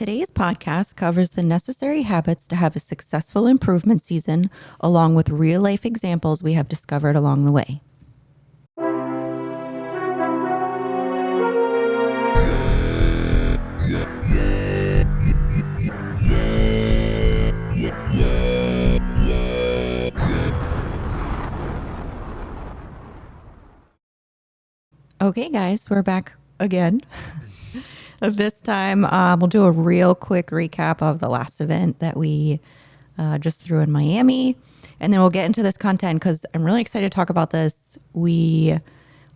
Today's podcast covers the necessary habits to have a successful improvement season, along with real life examples we have discovered along the way. Okay, guys, we're back again. This time, we'll do a real quick recap of the last event that we just threw in Miami. And then we'll get into this content because I'm really excited to talk about this. We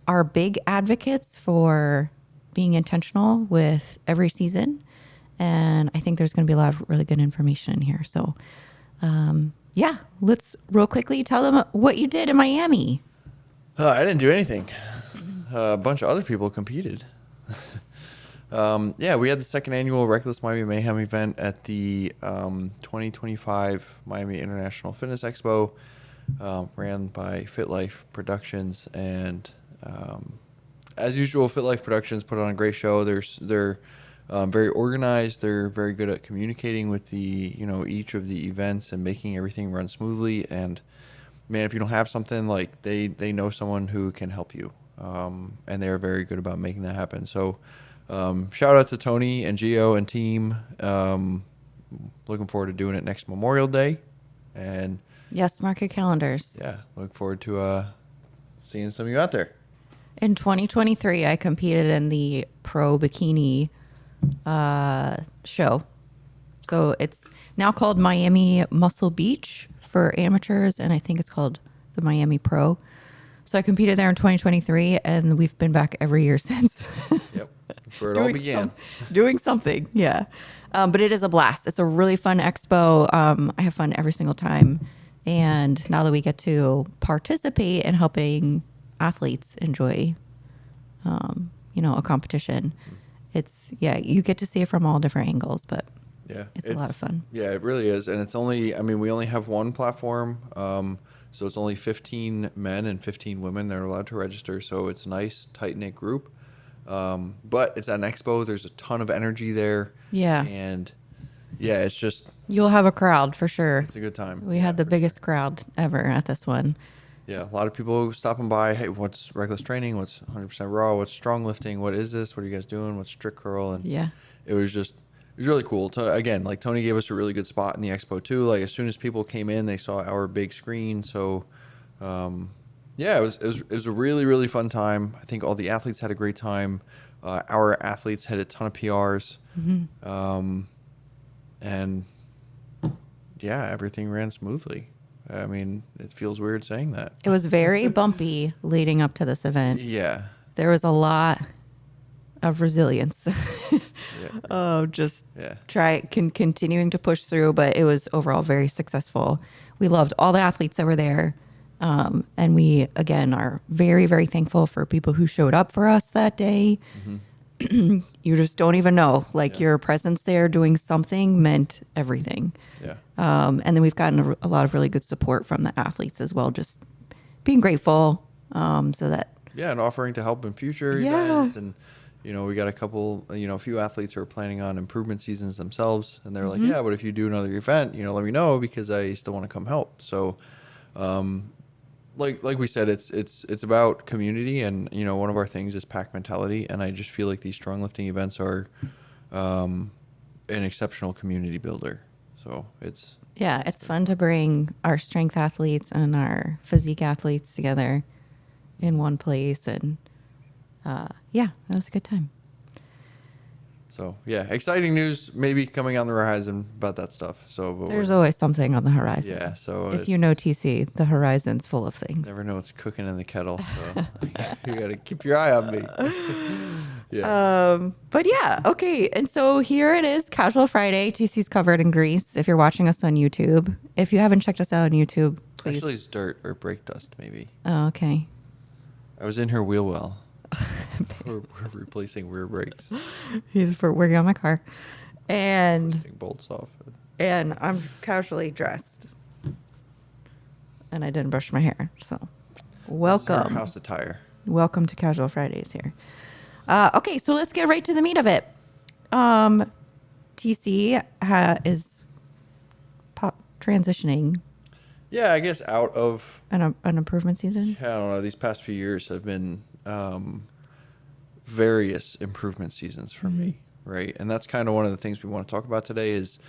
are big advocates for being intentional with every season. And I think there's going to be a lot of really good information in here. So, yeah, let's real quickly tell them what you did in Miami. I didn't do anything. A bunch of other people competed. Yeah, we had the second annual Reckless Miami Mayhem event at the 2025 Miami International Fitness Expo, ran by Fit Life Productions. And as usual, Fit Life Productions put on a great show. They're very organized. They're very good at communicating with each of the events and making everything run smoothly. And man, if you don't have something, like they know someone who can help you. And they're very good about making that happen. So shout out to Tony and Gio and team. Looking forward to doing it next Memorial Day. And yes, mark your calendars. Yeah, look forward to seeing some of you out there. In 2023, I competed in the Pro Bikini show. So it's now called Miami Muscle Beach for amateurs, and I think it's called the Miami Pro. So I competed there in 2023, and we've been back every year since. Yep, that's where it all began. Doing something, yeah. But it is a blast. It's a really fun expo. I have fun every single time. And now that we get to participate in helping athletes enjoy, a competition, you get to see it from all different angles, but yeah, it's a lot of fun. Yeah, it really is. And we only have one platform. So it's only 15 men and 15 women that are allowed to register. So it's a nice, tight-knit group. But it's at an expo. There's a ton of energy there. Yeah. And, yeah, it's just... You'll have a crowd for sure. It's a good time. We had the biggest crowd ever at this one. Yeah, a lot of people stopping by. Hey, what's reckless training? What's 100% raw? What's strong lifting? What is this? What are you guys doing? What's strict curl? And yeah, it was really cool. Again, like Tony gave us a really good spot in the expo too. Like as soon as people came in, they saw our big screen. So, yeah, it was a really, really fun time. I think all the athletes had a great time. Our athletes had a ton of PRs. Mm-hmm. And yeah, everything ran smoothly. I mean, it feels weird saying that. It was very bumpy leading up to this event. Yeah. There was a lot of resilience. Continuing to push through, but it was overall very successful. We loved all the athletes that were there. And we, again, are very, very thankful for people who showed up for us that day. Mm-hmm. You just don't even know. Your presence there doing something meant everything. Yeah. And then we've gotten a lot of really good support from the athletes as well, just being grateful so that... Yeah, and offering to help in future events. And, we got a few athletes who are planning on improvement seasons themselves. And they're like, yeah, but if you do another event, let me know because I still want to come help. So, like we said, it's about community. And, one of our things is pack mentality. And I just feel like these strong lifting events are an exceptional community builder. So it's fun to bring our strength athletes and our physique athletes together in one place. And it was a good time. So, yeah, exciting news maybe coming on the horizon about that stuff. So there's always something on the horizon. Yeah, so if you know TC, the horizon's full of things. Never know what's cooking in the kettle, so you got to keep your eye on me. Yeah. But yeah, okay. And so here it is, Casual Friday. TC's covered in grease. If you're watching us on YouTube, if you haven't checked us out on YouTube, please. Actually, it's dirt or brake dust, maybe. Oh, okay. I was in her wheel well. we're replacing rear brakes. He's for working on my car, and taking bolts off. And I'm casually dressed, and I didn't brush my hair. So, welcome. House attire. Welcome to Casual Fridays here. Okay, so let's get right to the meat of it. TC, TC is transitioning Yeah, I guess out of, an improvement season. I don't know, these past few years have been various improvement seasons for me, right? And that's kind of one of the things we want to talk about today is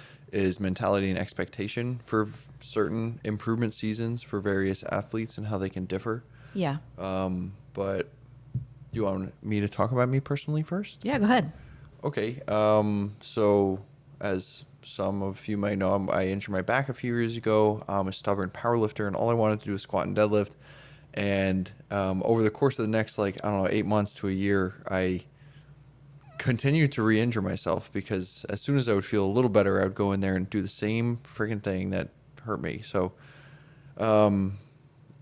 mentality and expectation for certain improvement seasons for various athletes and how they can differ. Yeah. But do you want me to talk about me personally first? Yeah, go ahead. Okay. So as some of you might know, I injured my back a few years ago. I'm a stubborn power lifter, and all I wanted to do was squat and deadlift. And over the course of the next, 8 months to a year, I continued to re-injure myself because as soon as I would feel a little better, I would go in there and do the same freaking thing that hurt me. So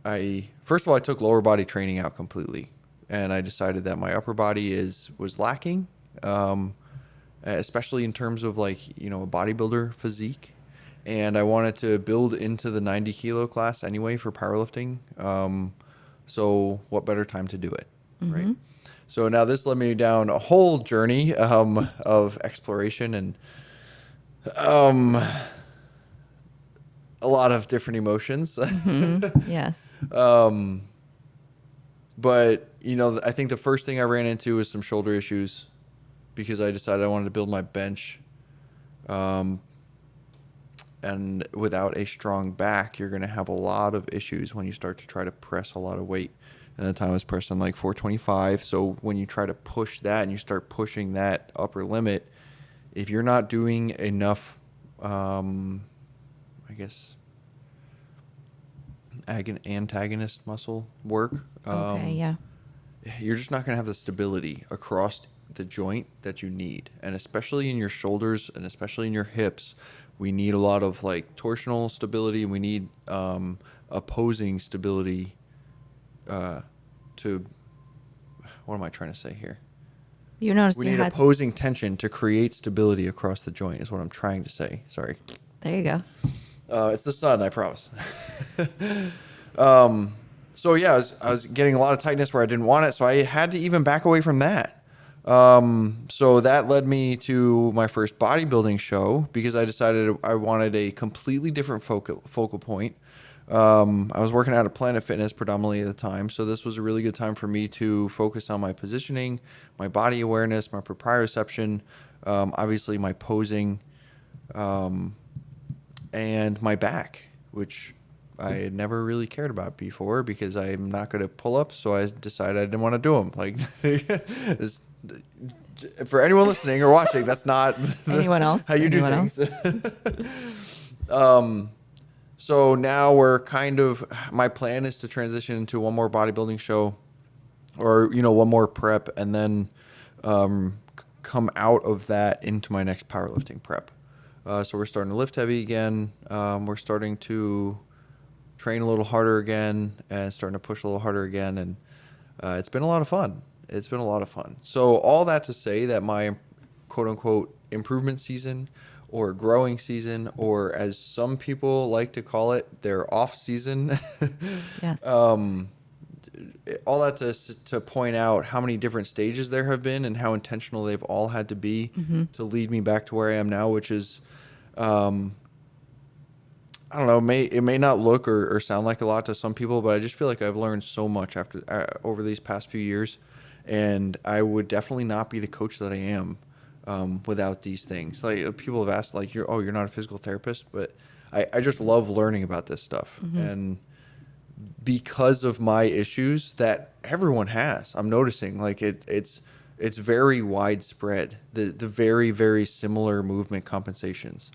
I first of all, I took lower body training out completely, and I decided that my upper body was lacking, especially in terms of a bodybuilder physique, and I wanted to build into the 90 kilo class anyway for powerlifting. So what better time to do it, right? So now this led me down a whole journey of exploration and a lot of different emotions. Yes. But, I think the first thing I ran into was some shoulder issues because I decided I wanted to build my bench. And without a strong back, you're going to have a lot of issues when you start to try to press a lot of weight. And at the time I was pressing 425. So when you try to push that and you start pushing that upper limit, if you're not doing enough, antagonist muscle work, Okay. Yeah. you're just not going to have the stability across the joint that you need. And especially in your shoulders and especially in your hips, we need a lot of torsional stability, and we need opposing stability to, what am I trying to say here? You noticed We you need had. opposing tension to create stability across the joint is what I'm trying to say. Sorry. There you go. It's the sun, I promise. So yeah, I was getting a lot of tightness where I didn't want it, so I had to even back away from that. So that led me to my first bodybuilding show because I decided I wanted a completely different focal point. I was working out at Planet Fitness predominantly at the time, so this was a really good time for me to focus on my positioning, my body awareness, my proprioception, obviously my posing, and my back, which I had never really cared about before because I'm not good at pull-ups, so I decided I didn't want to do them. For anyone listening or watching, that's not Anyone else? how you do Anyone things. So now my plan is to transition into one more bodybuilding show or, one more prep, and then come out of that into my next powerlifting prep. So we're starting to lift heavy again. We're starting to train a little harder again and starting to push a little harder again. And it's been a lot of fun. So all that to say that my quote unquote improvement season or growing season, or as some people like to call it, their off season. Yes. All that to point out how many different stages there have been and how intentional they've all had to be to lead me back to where I am now, which is, I don't know, it may not look or sound like a lot to some people, but I just feel like I've learned so much over these past few years, and I would definitely not be the coach that I am without these things. People have asked, you're not a physical therapist, but I just love learning about this stuff. And because of my issues that everyone has, I'm noticing it's very widespread, the very, very similar movement compensations.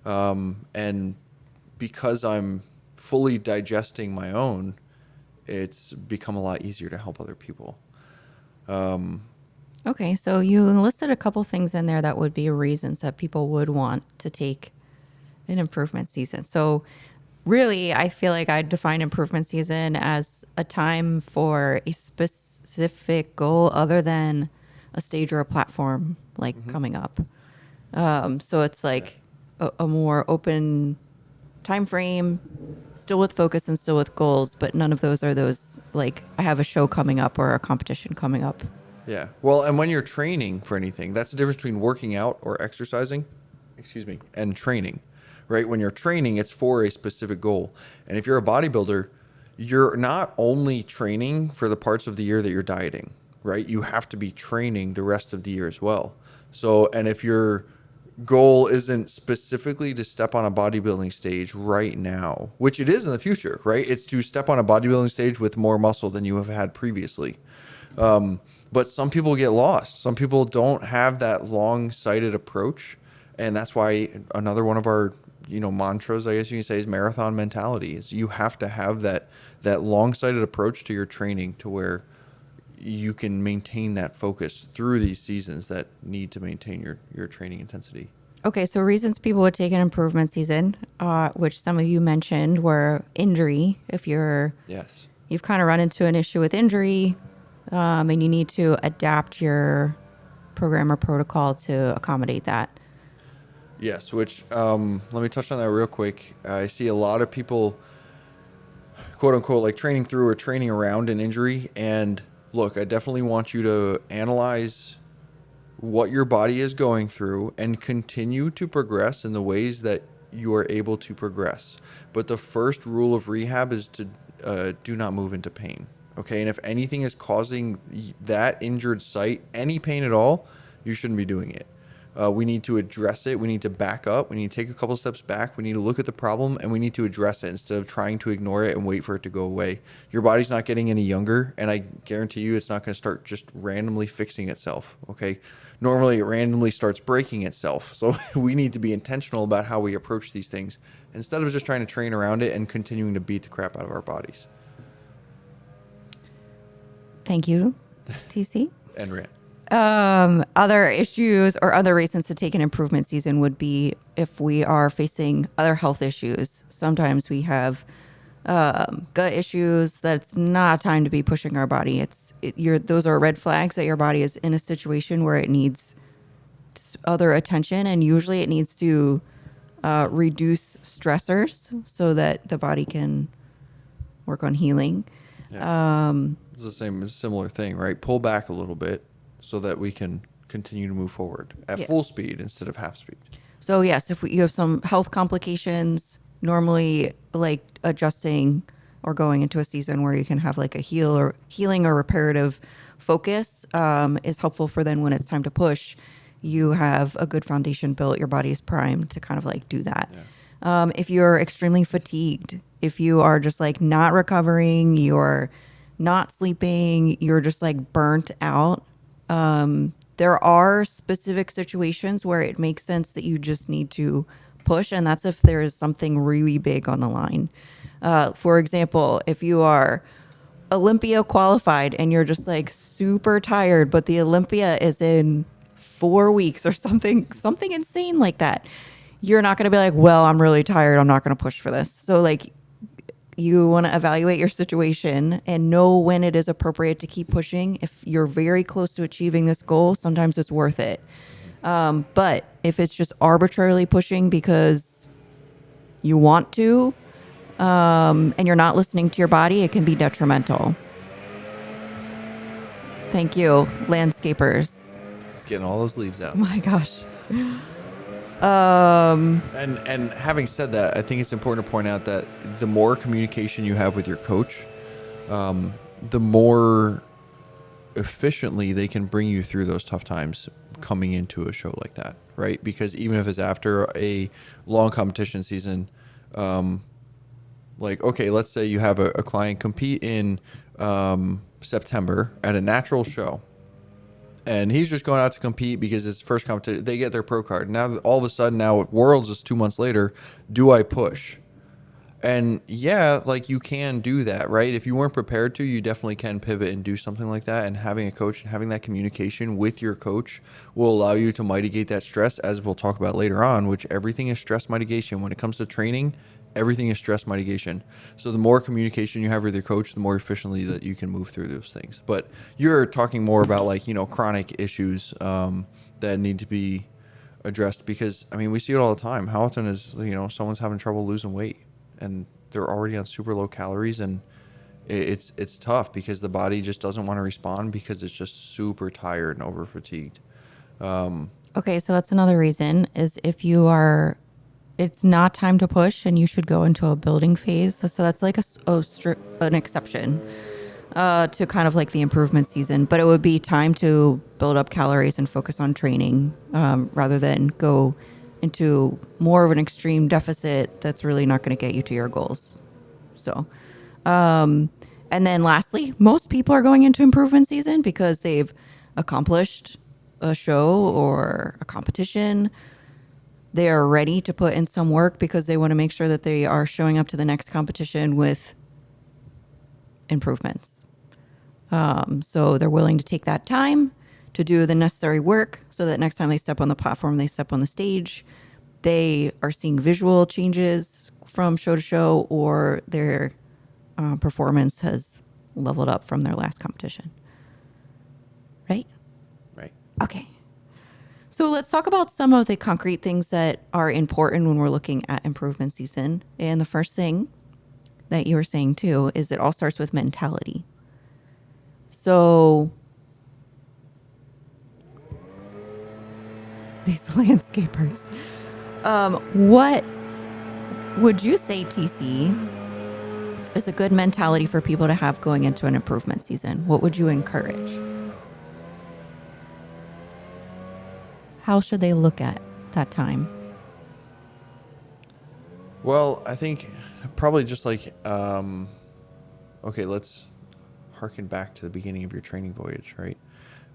And because I'm fully digesting my own, it's become a lot easier to help other people. Okay, so you listed a couple things in there that would be reasons that people would want to take an improvement season. So really, I feel like I define improvement season as a time for a specific goal other than a stage or a platform coming up. So it's a more open time frame, still with focus and still with goals, but none of those are those I have a show coming up or a competition coming up. Yeah. Well, and when you're training for anything, that's the difference between working out or exercising. and training, right? When you're training, it's for a specific goal. And if you're a bodybuilder, you're not only training for the parts of the year that you're dieting, right? You have to be training the rest of the year as well. So, and if your goal isn't specifically to step on a bodybuilding stage right now, which it is in the future, right? It's to step on a bodybuilding stage with more muscle than you have had previously. But some people get lost. Some people don't have that long-sighted approach, and that's why another one of our mantras, I guess you can say, is marathon mentality. Is you have to have that long-sighted approach to your training to where you can maintain that focus through these seasons that need to maintain your training intensity. Okay, so reasons people would take an improvement season, which some of you mentioned, were injury. If Yes. you've kind of run into an issue with injury, and you need to adapt your program or protocol to accommodate that. Yes, which let me touch on that real quick. I see a lot of people, quote unquote, like training through or training around an injury. And look, I definitely want you to analyze what your body is going through and continue to progress in the ways that you are able to progress. But the first rule of rehab is to do not move into pain. Okay. And if anything is causing that injured site any pain at all, you shouldn't be doing it. We need to address it. We need to back up. We need to take a couple steps back. We need to look at the problem and we need to address it instead of trying to ignore it and wait for it to go away. Your body's not getting any younger, and I guarantee you it's not going to start just randomly fixing itself. Okay. Normally it randomly starts breaking itself. So we need to be intentional about how we approach these things instead of just trying to train around it and continuing to beat the crap out of our bodies. Thank you, TC. And Rand. Other issues or other reasons to take an improvement season would be if we are facing other health issues. Sometimes we have gut issues that's not time to be pushing our body. Those are red flags that your body is in a situation where it needs other attention, and usually it needs to reduce stressors so that the body can work on healing. Yeah. It's the similar thing, right? Pull back a little bit so that we can continue to move forward at full speed instead of half speed. So yes, if you have some health complications, normally like adjusting or going into a season where you can have like a healing or reparative focus is helpful for then when it's time to push, you have a good foundation built. Your body is primed to kind of like do that. Yeah. If you're extremely fatigued, if you are just like not recovering, you're not sleeping, you're just like burnt out. There are specific situations where it makes sense that you just need to push, and that's if there is something really big on the line. For example, if you are Olympia qualified and you're just like super tired, but the Olympia is in 4 weeks or something insane like that, you're not going to be like, well, I'm really tired, I'm not going to push for this. So like, you want to evaluate your situation and know when it is appropriate to keep pushing. If you're very close to achieving this goal, sometimes it's worth it. But if it's just arbitrarily pushing because you want to, and you're not listening to your body, it can be detrimental. Thank you, landscapers. It's getting all those leaves out. Oh my gosh. And having said that, I think it's important to point out that the more communication you have with your coach, the more efficiently they can bring you through those tough times coming into a show like that, right? Because even if it's after a long competition season, like, okay, let's say you have a client compete in September at a natural show. And he's just going out to compete because it's first competition. They get their pro card. Now, all of a sudden, now at Worlds is 2 months later. Do I push? And yeah, like you can do that, right? If you weren't prepared to, you definitely can pivot and do something like that. And having a coach and having that communication with your coach will allow you to mitigate that stress, as we'll talk about later on, which everything is stress mitigation. When it comes to training, everything is stress mitigation. So the more communication you have with your coach, the more efficiently that you can move through those things. But you're talking more about like, chronic issues that need to be addressed, because I mean, we see it all the time. How often is, someone's having trouble losing weight and they're already on super low calories, and it's tough because the body just doesn't want to respond because it's just super tired and over fatigued. Okay, so that's another reason is if you are, it's not time to push and you should go into a building phase. So that's like an exception to kind of like the improvement season, but it would be time to build up calories and focus on training rather than go into more of an extreme deficit that's really not going to get you to your goals. So, and then lastly, most people are going into improvement season because they've accomplished a show or a competition. They are ready to put in some work because they want to make sure that they are showing up to the next competition with improvements. So they're willing to take that time to do the necessary work so that next time they step on the platform, they step on the stage, they are seeing visual changes from show to show, or their performance has leveled up from their last competition. Right? Right. Okay. So let's talk about some of the concrete things that are important when we're looking at improvement season. And the first thing that you were saying too is it all starts with mentality. So these landscapers, what would you say, TC, is a good mentality for people to have going into an improvement season? What would you encourage? How should they look at that time? Well, I think probably just like, okay, let's harken back to the beginning of your training voyage, right?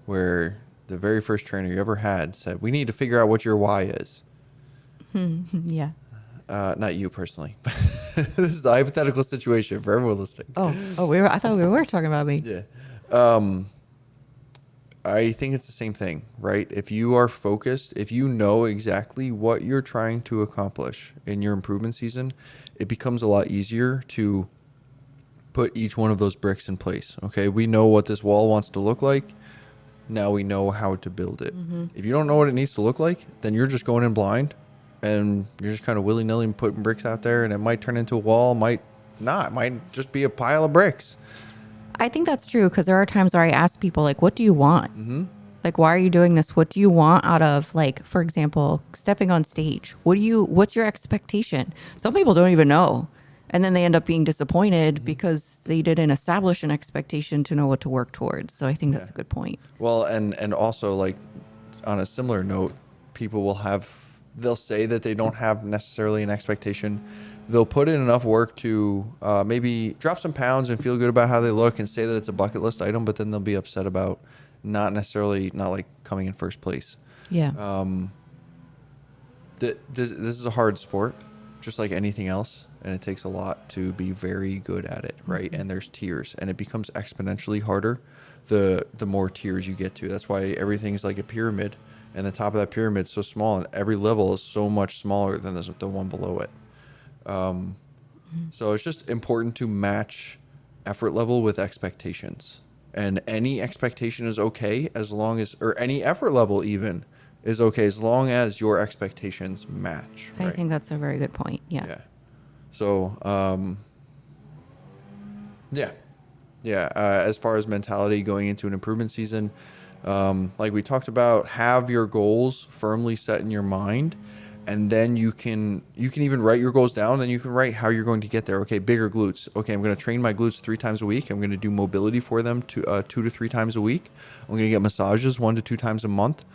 Where the very first trainer you ever had said, we need to figure out what your why is. Yeah. Not you personally. This is a hypothetical situation for everyone listening. I thought we were talking about me. Yeah. I think it's the same thing, right? If you are focused, if you know exactly what you're trying to accomplish in your improvement season, it becomes a lot easier to put each one of those bricks in place. Okay, we know what this wall wants to look like. Now we know how to build it. Mm-hmm. If you don't know what it needs to look like, then you're just going in blind and you're just kind of willy-nilly putting bricks out there, and it might turn into a wall, might not, might just be a pile of bricks. I think that's true because there are times where I ask people, like, what do you want? Mm-hmm. Like, why are you doing this? What do you want out of, like, for example, stepping on stage? What's your expectation? Some people don't even know. And then they end up being disappointed because they didn't establish an expectation to know what to work towards. So I think that's a good point. Well, and also, like, on a similar note, they'll say that they don't have necessarily an expectation. They'll put in enough work to maybe drop some pounds and feel good about how they look and say that it's a bucket list item, but then they'll be upset about not like coming in first place. Yeah. This is a hard sport, just like anything else, and it takes a lot to be very good at it, right? Mm-hmm. And there's tiers, and it becomes exponentially harder the more tiers you get to. That's why everything's like a pyramid, and the top of that pyramid is so small, and every level is so much smaller than the one below it. So it's just important to match effort level with expectations, and any expectation is okay or any effort level even is okay as long as your expectations match. Right? I think that's a very good point. Yes. Yeah. So, as far as mentality going into an improvement season, like we talked about, have your goals firmly set in your mind. And then you can even write your goals down. Then you can write how you're going to get there. Okay, bigger glutes. Okay, I'm going to train my glutes 3 times a week. I'm going to do mobility for them 2 to 3 times a week. I'm going to get massages 1 to 2 times a month.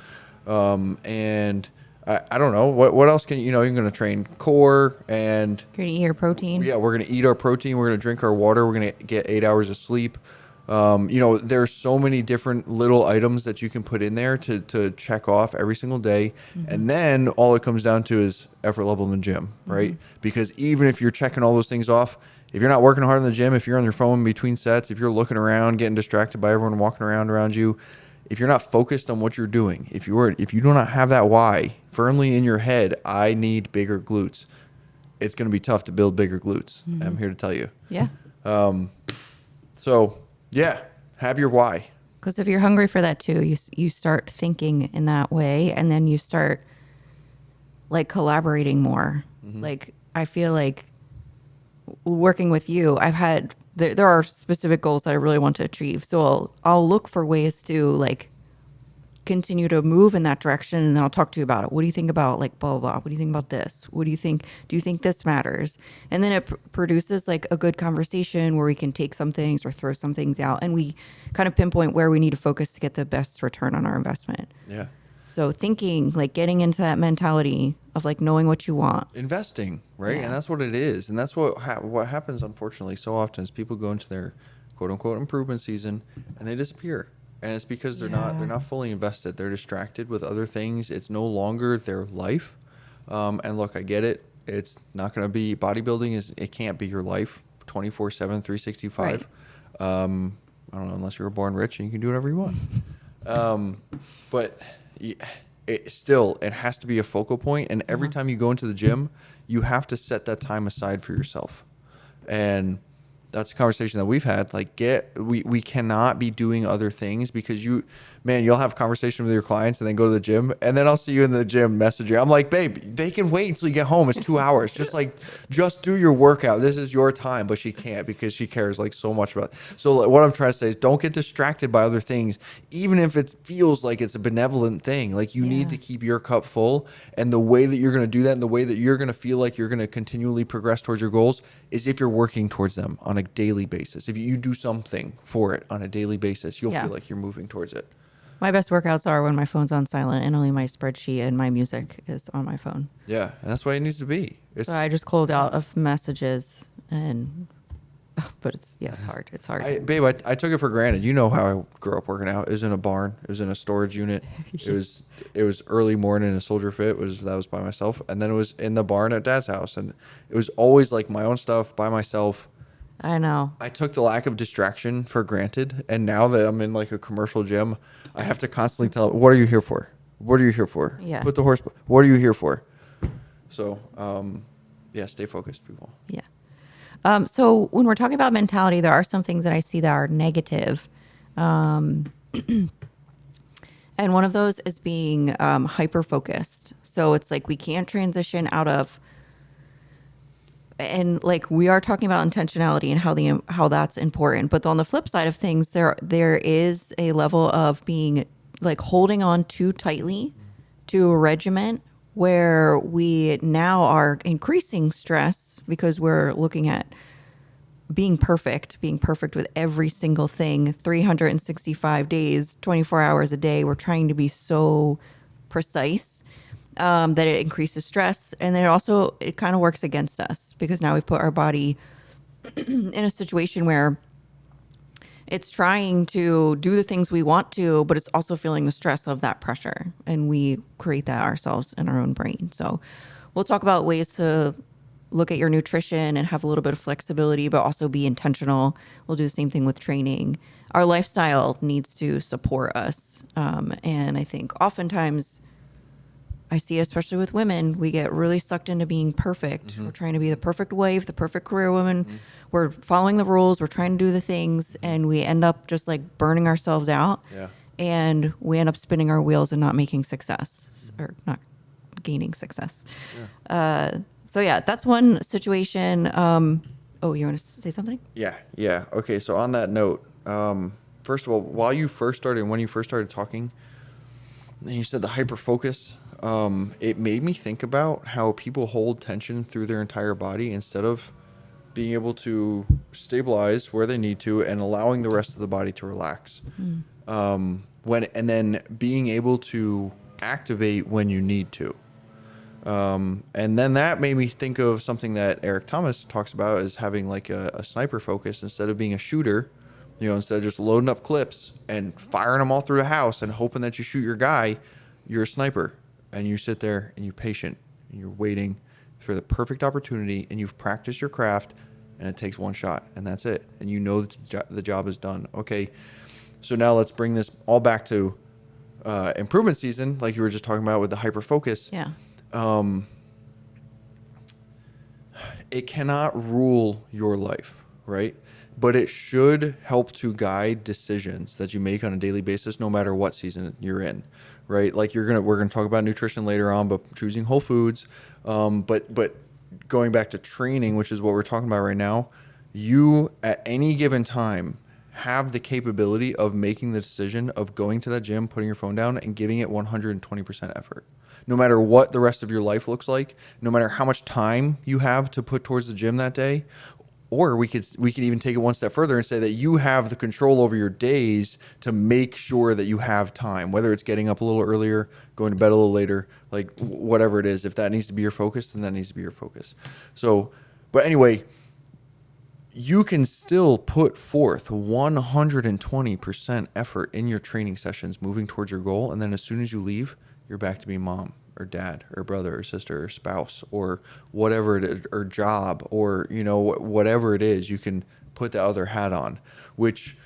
And I don't know what else you're going to train core and You're going to eat your protein. Yeah, we're going to eat our protein. We're going to drink our water. We're going to get 8 hours of sleep. There's so many different little items that you can put in there to check off every single day. Mm-hmm. And then all it comes down to is effort level in the gym, right? Mm-hmm. Because even if you're checking all those things off, if you're not working hard in the gym, if you're on your phone between sets, if you're looking around, getting distracted by everyone walking around you, if you're not focused on what you're doing, if you do not have that why firmly in your head, I need bigger glutes, it's going to be tough to build bigger glutes. Mm-hmm. I'm here to tell you. Yeah. So yeah, have your why. Because if you're hungry for that too, you start thinking in that way, and then you start like collaborating more. Mm-hmm. Like I feel like working with you, there are specific goals that I really want to achieve. So I'll look for ways to like continue to move in that direction, and then I'll talk to you about it. What do you think about like blah, blah, blah? What do you think about this? What do you think? Do you think this matters? And then it produces like a good conversation where we can take some things or throw some things out, and we kind of pinpoint where we need to focus to get the best return on our investment. Yeah. So thinking, like getting into that mentality of like knowing what you want. Investing, right? Yeah. And that's what it is. And that's what happens, unfortunately, so often is people go into their quote unquote improvement season and they disappear. And it's because they're not fully invested. They're distracted with other things. It's no longer their life. And look, I get it. It's not going to be bodybuilding. It can't be your life 24/7, 365. Right. I don't know, unless you were born rich and you can do whatever you want. But it has to be a focal point. And every time you go into the gym, you have to set that time aside for yourself. And that's a conversation that we've had. Like, we cannot be doing other things because you'll have a conversation with your clients and then go to the gym, and then I'll see you in the gym message you. I'm like, babe, they can wait until you get home. It's 2 hours. Just do your workout. This is your time. But she can't because she cares like so much about it. So like, what I'm trying to say is don't get distracted by other things, even if it feels like it's a benevolent thing. Like you need to keep your cup full, and the way that you're going to do that and the way that you're going to feel like you're going to continually progress towards your goals is if you're working towards them on a daily basis. If you do something for it on a daily basis, you'll feel like you're moving towards it. My best workouts are when my phone's on silent and only my spreadsheet and my music is on my phone. Yeah, and that's the way it needs to be. So I just close out of messages but it's hard. It's hard. I took it for granted. You know how I grew up working out. It was in a barn. It was in a storage unit. It was early morning in Soldier Fit. That was by myself. And then it was in the barn at Dad's house. And it was always like my own stuff by myself. I know. I took the lack of distraction for granted. And now that I'm in like a commercial gym, I have to constantly tell, what are you here for? What are you here for? Yeah. Put the horse. What are you here for? So, stay focused, people. Yeah. So when we're talking about mentality, there are some things that I see that are negative. And one of those is being hyper-focused. So it's like we can't transition out of, and like we are talking about intentionality and how that's important. But on the flip side of things, there is a level of being like holding on too tightly to a regiment where we now are increasing stress because we're looking at being perfect with every single thing, 365 days, 24 hours a day. We're trying to be so precise that it increases stress. And then it kind of works against us because now we've put our body in a situation where it's trying to do the things we want to, but it's also feeling the stress of that pressure. And we create that ourselves in our own brain. So we'll talk about ways to look at your nutrition and have a little bit of flexibility, but also be intentional. We'll do the same thing with training. Our lifestyle needs to support us. And I think oftentimes I see, especially with women, we get really sucked into being perfect. Mm-hmm. We're trying to be the perfect wife, the perfect career woman. Mm-hmm. We're following the rules. We're trying to do the things, and we end up just like burning ourselves out. Yeah. And we end up spinning our wheels and not making success or not gaining success. Yeah. So that's one situation. You want to say something? Yeah. Okay. So on that note, first of all, when you first started talking, and you said the hyper focus. It made me think about how people hold tension through their entire body instead of being able to stabilize where they need to and allowing the rest of the body to relax. And then being able to activate when you need to. And then that made me think of something that Eric Thomas talks about as having like a sniper focus instead of being a shooter. Instead of just loading up clips and firing them all through the house and hoping that you shoot your guy, you're a sniper. And you sit there and you're patient and you're waiting for the perfect opportunity and you've practiced your craft and it takes one shot and that's it. And you know that the job is done. Okay, so now let's bring this all back to improvement season, like you were just talking about with the hyper focus. Yeah. It cannot rule your life, right? But it should help to guide decisions that you make on a daily basis, no matter what season you're in, right? Like we're gonna talk about nutrition later on, but choosing whole foods. But going back to training, which is what we're talking about right now, you at any given time have the capability of making the decision of going to that gym, putting your phone down, and giving it 120% effort. No matter what the rest of your life looks like, no matter how much time you have to put towards the gym that day, or we could even take it one step further and say that you have the control over your days to make sure that you have time, whether it's getting up a little earlier, going to bed a little later, like whatever it is. If that needs to be your focus, then that needs to be your focus. So, but anyway, you can still put forth 120% effort in your training sessions moving towards your goal. And then as soon as you leave, you're back to being mom or dad or brother or sister or spouse or whatever it is, or job, or, you know, whatever it is, you can put the other hat on, which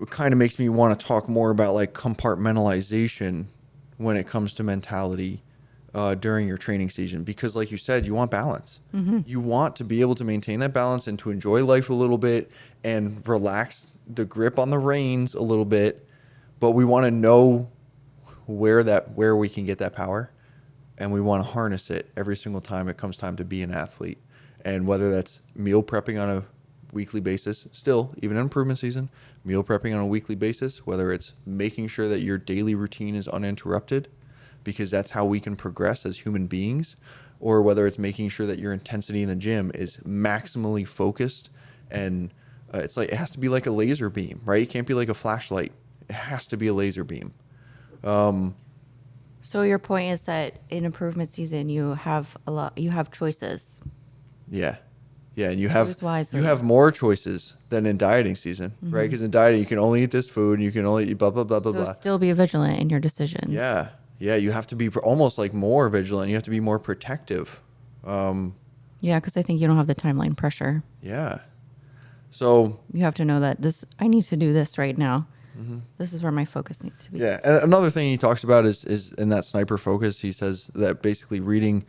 kind of makes me want to talk more about like compartmentalization when it comes to mentality during your training season, because like you said, you want balance. You want to be able to maintain that balance and to enjoy life a little bit and relax the grip on the reins a little bit, but we want to know where we can get that power, and we want to harness it every single time it comes time to be an athlete. And whether that's meal prepping on a weekly basis, still even in improvement season, meal prepping on a weekly basis, whether it's making sure that your daily routine is uninterrupted, because that's how we can progress as human beings, or whether it's making sure that your intensity in the gym is maximally focused. And it's like, it has to be like a laser beam, right? It can't be like a flashlight. It has to be a laser beam. So your point is that in improvement season, you have choices. Yeah. And you Choose wisely. have more choices than in dieting season, right? Because in dieting, you can only eat this food, and you can only eat blah, blah, blah, blah, blah. Still be vigilant in your decisions. Yeah. You have to be almost like more vigilant. You have to be more protective. Yeah, because I think you don't have the timeline pressure. Yeah. So You have to know that I need to do this right now. This is where my focus needs to be. yeah, and another thing he talks about is in that sniper focus. He says that basically reading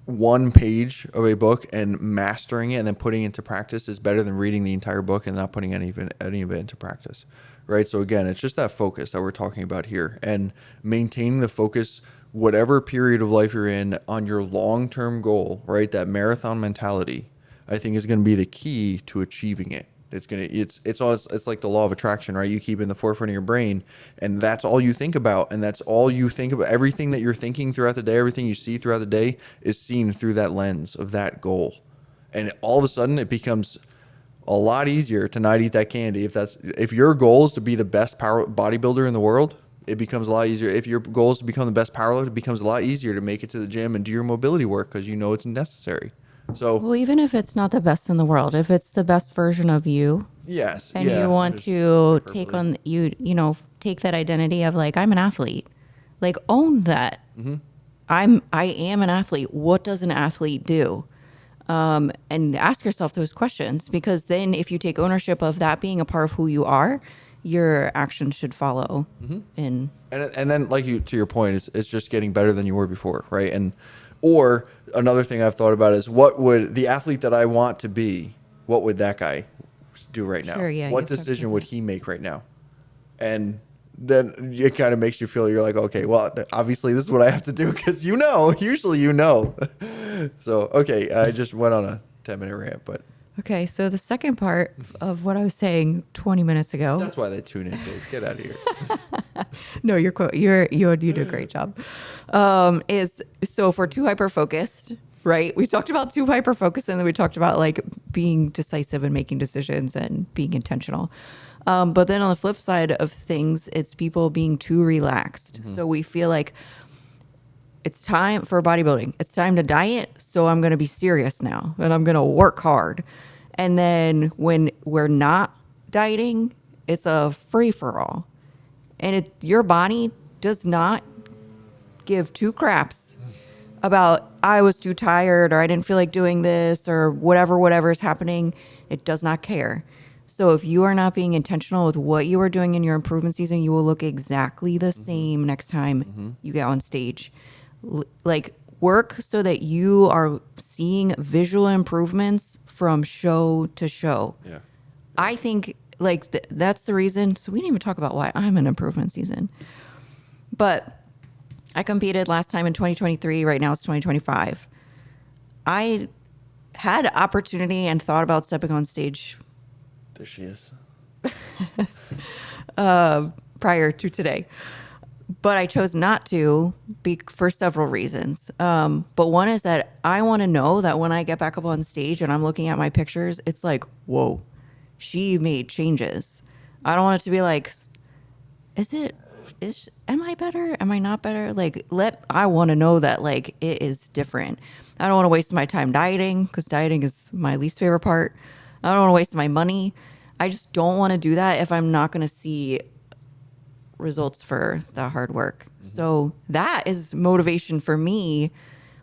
one page of a book and mastering it and then putting it into practice is better than reading the entire book and not putting any of it into practice, right? So again, it's just that focus that we're talking about here, and maintaining the focus, whatever period of life you're in, on your long-term goal, right? That marathon mentality, I think, is going to be the key to achieving it. It's like the law of attraction, right? You keep it in the forefront of your brain, and that's all you think about, and that's all you think about. Everything that you're thinking throughout the day, everything you see throughout the day, is seen through that lens of that goal. And all of a sudden, it becomes a lot easier to not eat that candy. If your goal is to be the best bodybuilder in the world, it becomes a lot easier. If your goal is to become the best powerlifter, it becomes a lot easier to make it to the gym and do your mobility work, because you know it's necessary. So, Well, even if it's not the best in the world, if it's the best version of you, yes, and you want to take on take that identity of like, I'm an athlete, like own that. I am an athlete. What does an athlete do? And ask yourself those questions, because then if you take ownership of that being a part of who you are, your actions should follow. And then, like, to your point, it's just getting better than you were before, right? Or another thing I've thought about is, what would the athlete that I want to be, what would that guy do right now? Sure, yeah, what you've talked decision about would that. he make right now? And then it kind of makes you feel, you're like, okay, well, obviously this is what I have to do, because usually you know. So, okay, I just went on a 10-minute rant, but okay, so the second part of what I was saying 20 minutes ago. that's why they tune in, Dave. Get out of here. No, you did a great job. Is so if we're too hyper focused, right? We talked about too hyper focused, and then we talked about like being decisive and making decisions and being intentional. But then on the flip side of things, it's people being too relaxed. So we feel like it's time for bodybuilding. It's time to diet. So I'm going to be serious now, and I'm going to work hard. And then when we're not dieting, it's a free for all. And your body does not give two craps about, I was too tired, or I didn't feel like doing this, or whatever is happening. It does not care. So if you are not being intentional with what you are doing in your improvement season, you will look exactly the same next time you get on stage. Like, work so that you are seeing visual improvements from show to show. Yeah. I think like that's the reason. So we didn't even talk about why I'm in improvement season. But I competed last time in 2023. Right now it's 2025. I had opportunity and thought about stepping on stage. There she is. prior to today. But I chose not to for several reasons. But one is that I want to know that when I get back up on stage and I'm looking at my pictures, it's like, whoa, she made changes. I don't want it to be like, am I better? Am I not better? I want to know that like it is different. I don't want to waste my time dieting because dieting is my least favorite part. I don't want to waste my money. I just don't want to do that if I'm not going to see results for the hard work. So that is motivation for me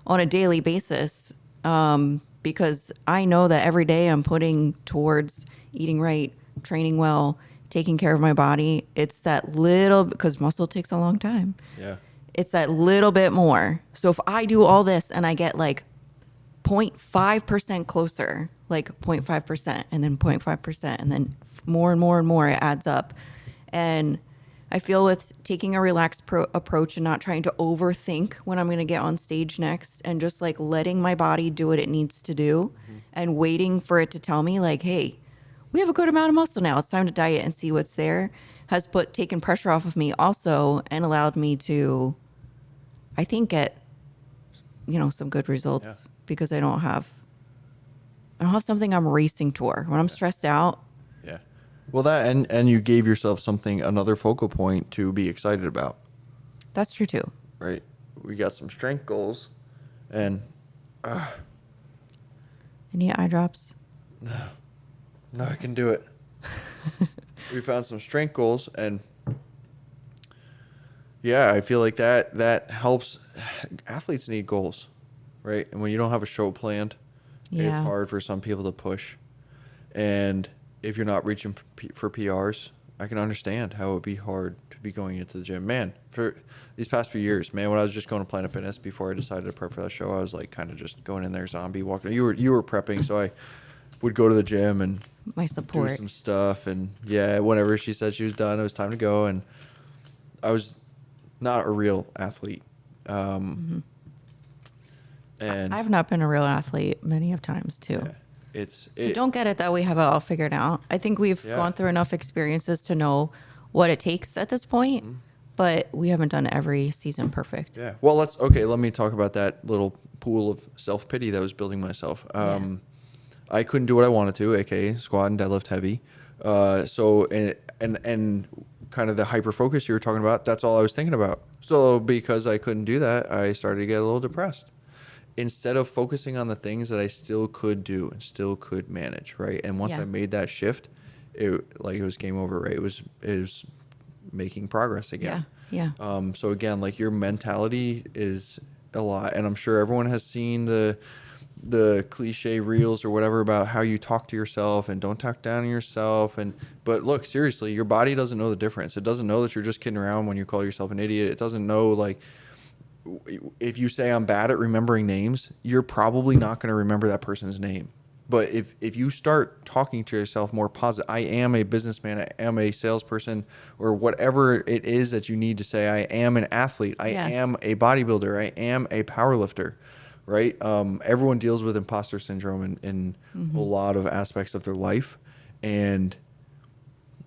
on a daily basis, because I know that every day I'm putting towards eating right, training well, taking care of my body. It's that little, because muscle takes a long time. Yeah. It's that little bit more. So if I do all this and I get like 0.5% closer, like 0.5% and then 0.5% and then more and more and more, it adds up. And I feel with taking a relaxed approach and not trying to overthink when I'm going to get on stage next and just like letting my body do what it needs to do and waiting for it to tell me like, hey, we have a good amount of muscle now. It's time to diet and see what's there, has taken pressure off of me also and allowed me to, I think, get, some good results. Yeah. Because I don't have something I'm racing toward. When I'm stressed out. Yeah. Well, that and you gave yourself another focal point to be excited about. That's true too. Right. We got some strength goals, and Any eye drops? no, I can do it. We found some strength goals, and yeah, I feel like that helps. Athletes need goals, right? And when you don't have a show planned, it's hard for some people to push. And if you're not reaching for PRs, I can understand how it would be hard to be going into the gym. Man, for these past few years, when I was just going to Planet Fitness before I decided to prep for that show, I was like kind of just going in there zombie walking. You were prepping, so I would go to the gym and My support. do some stuff. And yeah, whenever she said she was done, it was time to go. And I was not a real athlete. And I've not been a real athlete many of times too. Yeah, So don't get it that we have it all figured out. I think we've gone through enough experiences to know what it takes at this point, but we haven't done every season perfect. Yeah. Well, let me talk about that little pool of self-pity that I was building myself. I couldn't do what I wanted to, aka squat and deadlift heavy. So and kind of the hyper focus you were talking about, that's all I was thinking about. So because I couldn't do that, I started to get a little depressed. Instead of focusing on the things that I still could do and still could manage, right? And once I made that shift, it was game over, right? It was making progress again. Yeah. So again, like your mentality is a lot, and I'm sure everyone has seen the cliche reels or whatever about how you talk to yourself and don't talk down on yourself. But look, seriously, your body doesn't know the difference. It doesn't know that you're just kidding around when you call yourself an idiot. It doesn't know, like, if you say I'm bad at remembering names, you're probably not going to remember that person's name. But if you start talking to yourself more positive, I am a businessman, I am a salesperson, or whatever it is that you need to say, I am an athlete, I am a bodybuilder, I am a powerlifter, right? Everyone deals with imposter syndrome in a lot of aspects of their life. And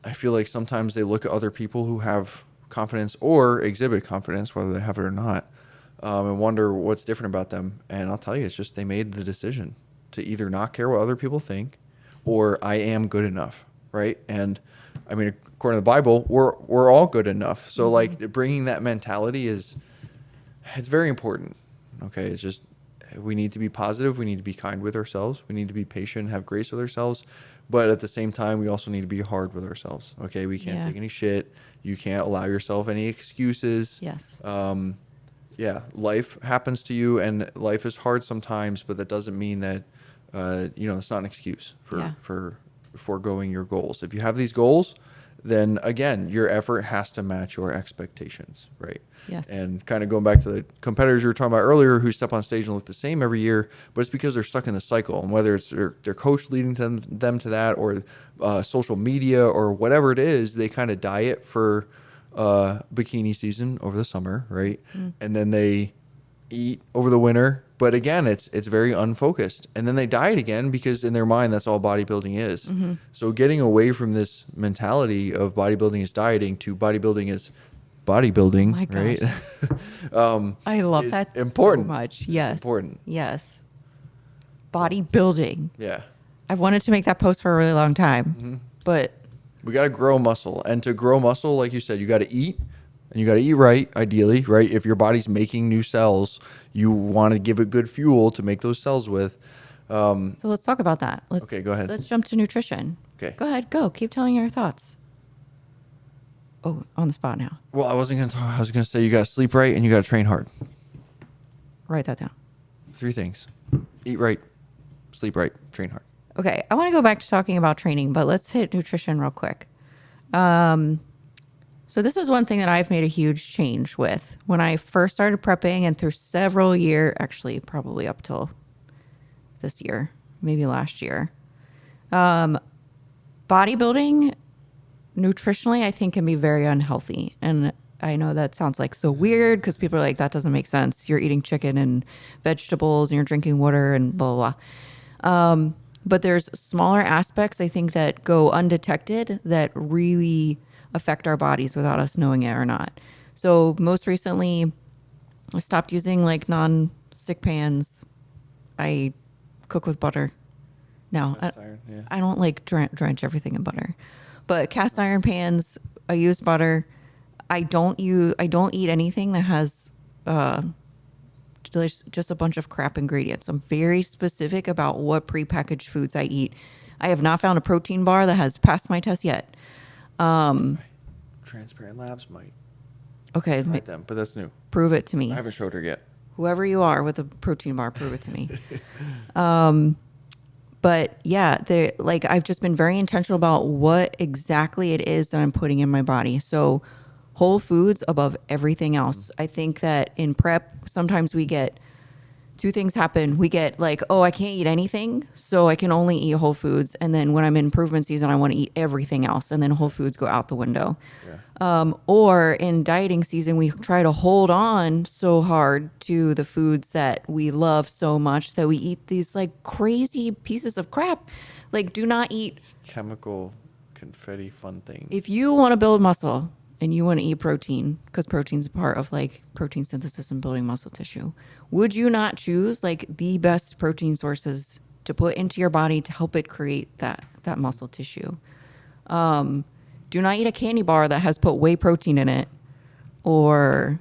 I feel like sometimes they look at other people who have confidence or exhibit confidence, whether they have it or not, and wonder what's different about them. And I'll tell you, it's just they made the decision to either not care what other people think or I am good enough, right? And I mean, according to the Bible, we're all good enough. So like bringing that mentality it's very important. Okay, it's just we need to be positive. We need to be kind with ourselves. We need to be patient, have grace with ourselves. But at the same time, we also need to be hard with ourselves. Okay, we can't take any shit. You can't allow yourself any excuses. Yes. Yeah, life happens to you, and life is hard sometimes. But that doesn't mean that it's not an excuse for foregoing your goals. If you have these goals, then again, your effort has to match your expectations, right? Yes. And kind of going back to the competitors you were talking about earlier who step on stage and look the same every year, but it's because they're stuck in the cycle. And whether it's their coach leading them to that or social media or whatever it is, they kind of diet for bikini season over the summer, right? And then they eat over the winter But again, it's very unfocused. And then they diet again because in their mind, that's all bodybuilding is. Mm-hmm. So getting away from this mentality of bodybuilding is dieting to bodybuilding is bodybuilding, My right? gosh. I love is that important. so much. It's Yes. important. Yes. Bodybuilding. Yeah. I've wanted to make that post for a really long time, but We got to grow muscle. And to grow muscle, like you said, you got to eat and you got to eat right, ideally, right? If your body's making new cells, you want to give it good fuel to make those cells with. so let's talk about that. Okay, go ahead. Let's jump to nutrition. Okay. Go ahead. Go. Keep telling your thoughts. Oh, on the spot now. Well, I wasn't going to talk. I was going to say you got to sleep right and you got to train hard. Write that down. 3 things. Eat right, sleep right, train hard. Okay, I want to go back to talking about training, but let's hit nutrition real quick. So this is one thing that I've made a huge change with. When I first started prepping and through several years, actually probably up till this year, maybe last year, bodybuilding nutritionally, I think can be very unhealthy. And I know that sounds like so weird because people are like, that doesn't make sense. You're eating chicken and vegetables and you're drinking water and blah, blah, blah. But there's smaller aspects, I think, that go undetected that really affect our bodies without us knowing it or not. So most recently, I stopped using like non-stick pans. I cook with butter now. Cast iron, yeah. I don't like drench everything in butter, but cast iron pans, I use butter. I don't eat anything that has just a bunch of crap ingredients. I'm very specific about what prepackaged foods I eat. I have not found a protein bar that has passed my test yet. Transparent Labs might Okay, tried them, but that's new. prove it to me. I haven't showed her yet. Whoever you are with a protein bar, prove it to me. But yeah, I've just been very intentional about what exactly it is that I'm putting in my body. So whole foods above everything else. I think that in prep, sometimes we get 2 things happen. We get like, oh, I can't eat anything, so I can only eat whole foods. And then when I'm in improvement season, I want to eat everything else. And then whole foods go out the window. Yeah. Or in dieting season, we try to hold on so hard to the foods that we love so much that we eat these like crazy pieces of crap. Like, do not eat. Chemical confetti fun things. If you want to build muscle and you want to eat protein, because protein's a part of like protein synthesis and building muscle tissue, would you not choose like the best protein sources to put into your body to help it create that muscle tissue? Do not eat a candy bar that has put whey protein in it, or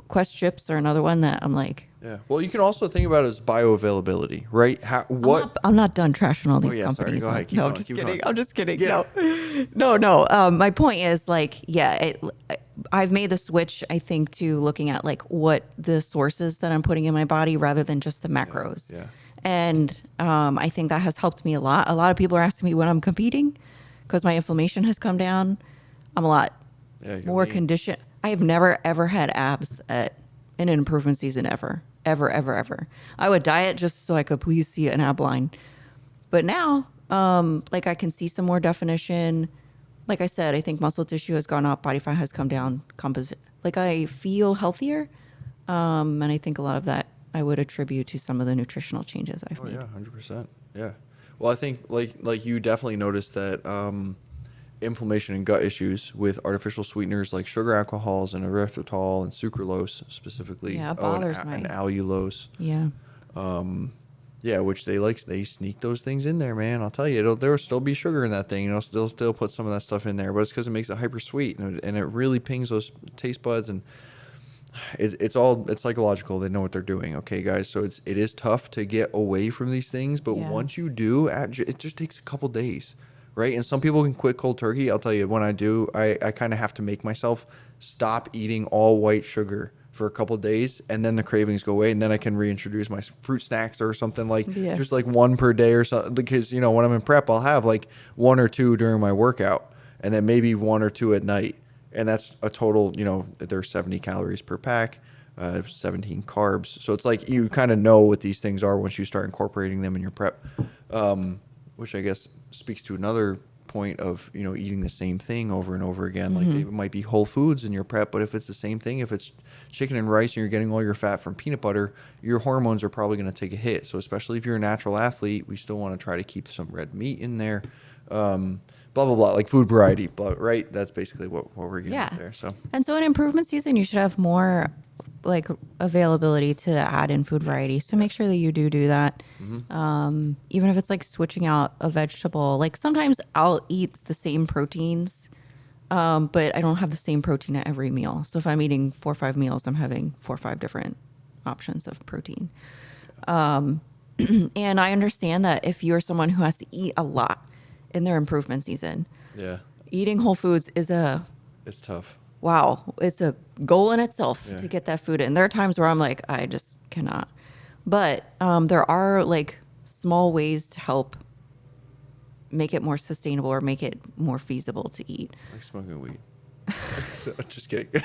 Quest chips are another one that I'm like, Yeah. Well, you can also think about it as bioavailability, right? I'm not done trashing all these yeah, sorry. companies. Go ahead. Keep No, I'm going, just keep kidding. going. I'm just kidding. Yeah. No. My point is like, yeah, I've made the switch, I think, to looking at like what the sources that I'm putting in my body rather than just the macros. Yeah. And I think that has helped me a lot. A lot of people are asking me when I'm competing because my inflammation has come down. I'm a lot Yeah, you're more lean. conditioned. I have never, ever had abs in an improvement season ever. I would diet just so I could please see an ab line. But now, like I can see some more definition. Like I said, I think muscle tissue has gone up, body fat has come down, like I feel healthier. And I think a lot of that I would attribute to some of the nutritional changes I've Oh made. yeah, 100%. Yeah. Well, I think like you definitely noticed that inflammation and gut issues with artificial sweeteners like sugar alcohols and erythritol and sucralose specifically. Yeah, it bothers and me. allulose. Yeah. Yeah, which they sneak those things in there, man. I'll tell you, there will still be sugar in that thing. They'll still put some of that stuff in there, but it's because it makes it hyper sweet and it really pings those taste buds, and it's psychological. They know what they're doing. Okay, guys. So it is tough to get away from these things, but Yeah. once you do, it just takes a couple days, right? And some people can quit cold turkey. I'll tell you, when I do, I kind of have to make myself stop eating all white sugar for a couple days, and then the cravings go away, and then I can reintroduce my fruit snacks or something, like Yeah. just like one per day or something, because when I'm in prep, I'll have like 1 or 2 during my workout and then maybe 1 or 2 at night, and that's a total, there's 70 calories per pack, 17 carbs, so it's like you kind of know what these things are once you start incorporating them in your prep, which I guess speaks to another point of, eating the same thing over and over again. Like it might be whole foods in your prep, but if it's the same thing, if it's chicken and rice and you're getting all your fat from peanut butter, your hormones are probably going to take a hit. So especially if you're a natural athlete, we still want to try to keep some red meat in there. Blah, blah, blah, like food variety, right? That's basically what we're getting at there. So, and so in improvement season, you should have more like availability to add in food variety. So make sure that you do that. Even if it's like switching out a vegetable, like sometimes I'll eat the same proteins, but I don't have the same protein at every meal. So if I'm eating 4 or 5 meals, I'm having 4 or 5 different options of protein. And I understand that if you're someone who has to eat a lot in their improvement season, eating whole foods is it's tough. Wow, it's a goal in itself to get that food in. There are times where I'm like, I just cannot. But there are like small ways to help make it more sustainable or make it more feasible to eat. Like smoking weed. Just kidding.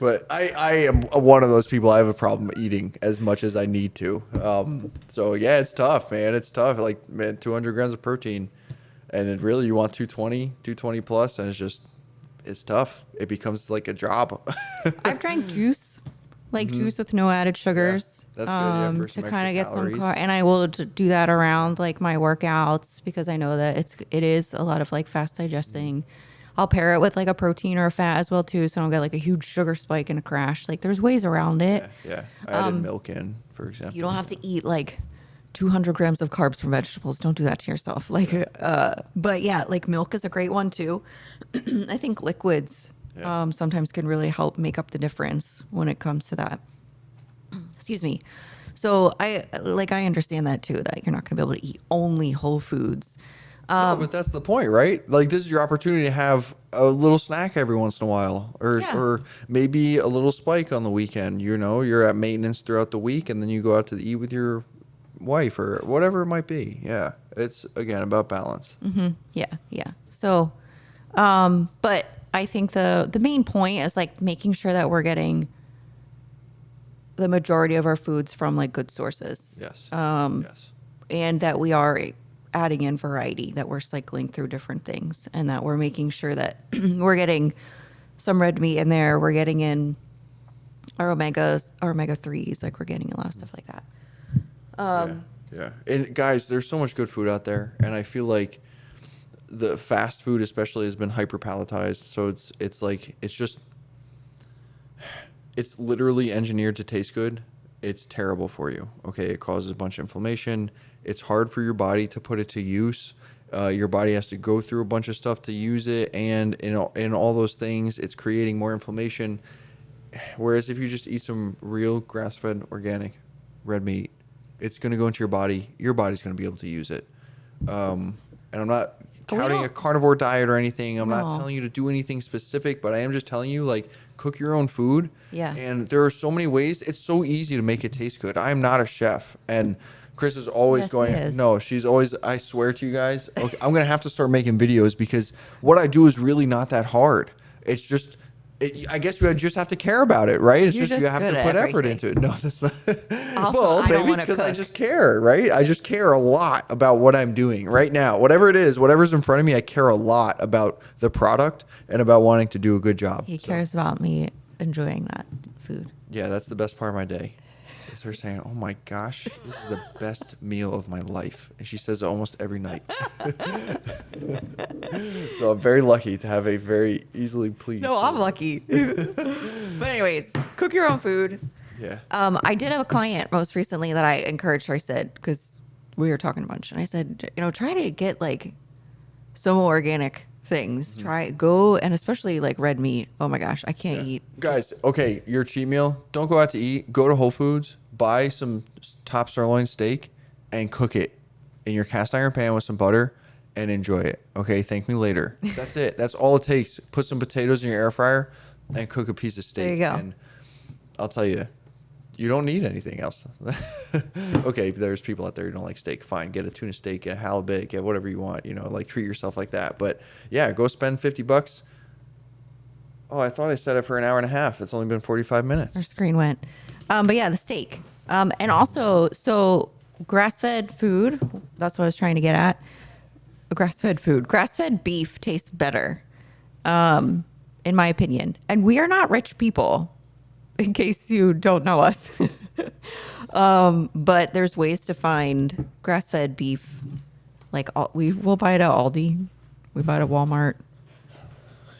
But I am one of those people. I have a problem eating as much as I need to. So yeah, it's tough, man. It's tough. Like, man, 200 grams of protein, and it really you want 220 plus, and it's tough. It becomes like a job. I've drank juice, like juice with no added sugars. Yeah, that's good. For to kind of get calories. some and I will do that around like my workouts because I know that it is a lot of like fast digesting. I'll pair it with like a protein or a fat as well too, so I don't get like a huge sugar spike and a crash. Like there's ways around it. Yeah. I added milk in, for example. You don't have to eat like 200 grams of carbs from vegetables. Don't do that to yourself. Like, but yeah, like milk is a great one too. I think liquids sometimes can really help make up the difference when it comes to that. Excuse me. So I understand that too, that you're not going to be able to eat only whole foods. No, but that's the point, right? Like this is your opportunity to have a little snack every once in a while, or maybe a little spike on the weekend. You're at maintenance throughout the week, and then you go out to eat with your wife or whatever it might be. Yeah, it's again about balance. Yeah. So, but I think the main point is like making sure that we're getting the majority of our foods from like good sources. Yes. And that we are adding in variety, that we're cycling through different things, and that we're making sure that we're getting some red meat in there. We're getting in our omegas, our omega 3s, like we're getting a lot of stuff like that. Yeah. And guys, there's so much good food out there, and I feel like the fast food especially has been hyper palatized. So it's literally engineered to taste good. It's terrible for you. Okay, it causes a bunch of inflammation. It's hard for your body to put it to use. Your body has to go through a bunch of stuff to use it, and in all those things, it's creating more inflammation. Whereas if you just eat some real grass-fed organic red meat, it's going to go into your body. Your body's going to be able to use it. And I'm not touting a carnivore diet or anything. I'm not telling you to do anything specific, but I am just telling you, like, cook your own food. Yeah. And there are so many ways. It's so easy to make it taste good. I'm not a chef. And Chris is always going, no, she's always, I swear to you guys, okay, I'm going to have to start making videos because what I do is really not that hard. It's just, I guess you just have to care about it, right? It's just you have to put effort into it. No, that's not. Also, well, maybe it's because I just care, right? I just care a lot about what I'm doing right now. Whatever it is, whatever's in front of me, I care a lot about the product and about wanting to do a good job. He cares about me enjoying that food. Yeah, that's the best part of my day. Is her saying, "Oh my gosh, this is the best meal of my life," and she says it almost every night. So I'm very lucky to have a very easily pleased. No, I'm lucky. But anyways, cook your own food. Yeah. I did have a client most recently that I encouraged her. I said, because we were talking a bunch, and I said, try to get like some organic things. Go, and especially like red meat. Oh my gosh, I can't eat. Guys, okay, your cheat meal, don't go out to eat. Go to Whole Foods, buy some top sirloin steak, and cook it in your cast iron pan with some butter and enjoy it. Okay, thank me later. That's it. That's all it takes. Put some potatoes in your air fryer and cook a piece of steak. There you go. And I'll tell you, you don't need anything else. Okay, there's people out there who don't like steak. Fine, get a tuna steak, get a halibut, get whatever you want. Like treat yourself like that. But yeah, go spend $50. Oh, I thought I set it for an hour and a half. It's only been 45 minutes. Our screen went. But yeah, the steak. And also, so grass-fed food, that's what I was trying to get at. grass-fed food. Grass-fed beef tastes better, in my opinion. And we are not rich people, in case you don't know us. But there's ways to find grass-fed beef. Like we will buy it at Aldi. We buy it at Walmart.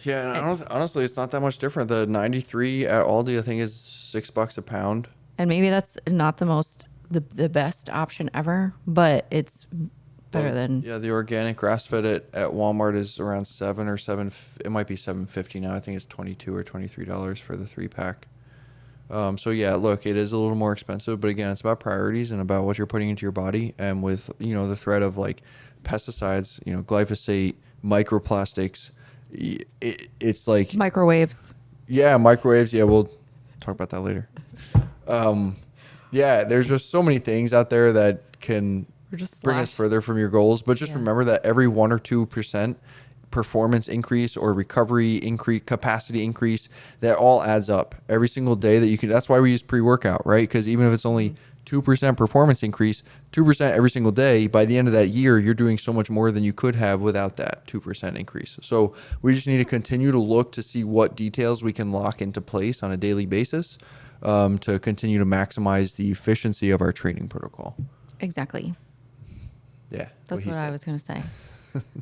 Yeah, and honestly, it's not that much different. The 93 at Aldi, I think, is $6 a pound. And maybe that's not the best option ever, but it's better than. Yeah, the organic grass-fed at Walmart is around it might be $7.50 now. I think it's $22 or $23 for the 3-pack. So yeah, look, it is a little more expensive, but again, it's about priorities and about what you're putting into your body. And with, the threat of like pesticides, glyphosate, microplastics, it's like Microwaves. Yeah, microwaves. Yeah, we'll talk about that later. Yeah, there's just so many things out there that can bring us further from your goals. But just remember that every 1 or 2% performance increase or recovery increase, capacity increase, that all adds up every single day that you can. That's why we use pre-workout, right? Because even if it's only 2% performance increase, 2% every single day, by the end of that year, you're doing so much more than you could have without that 2% increase. So we just need to continue to look to see what details we can lock into place on a daily basis to continue to maximize the efficiency of our training protocol. Exactly. Yeah. That's what I was going to say.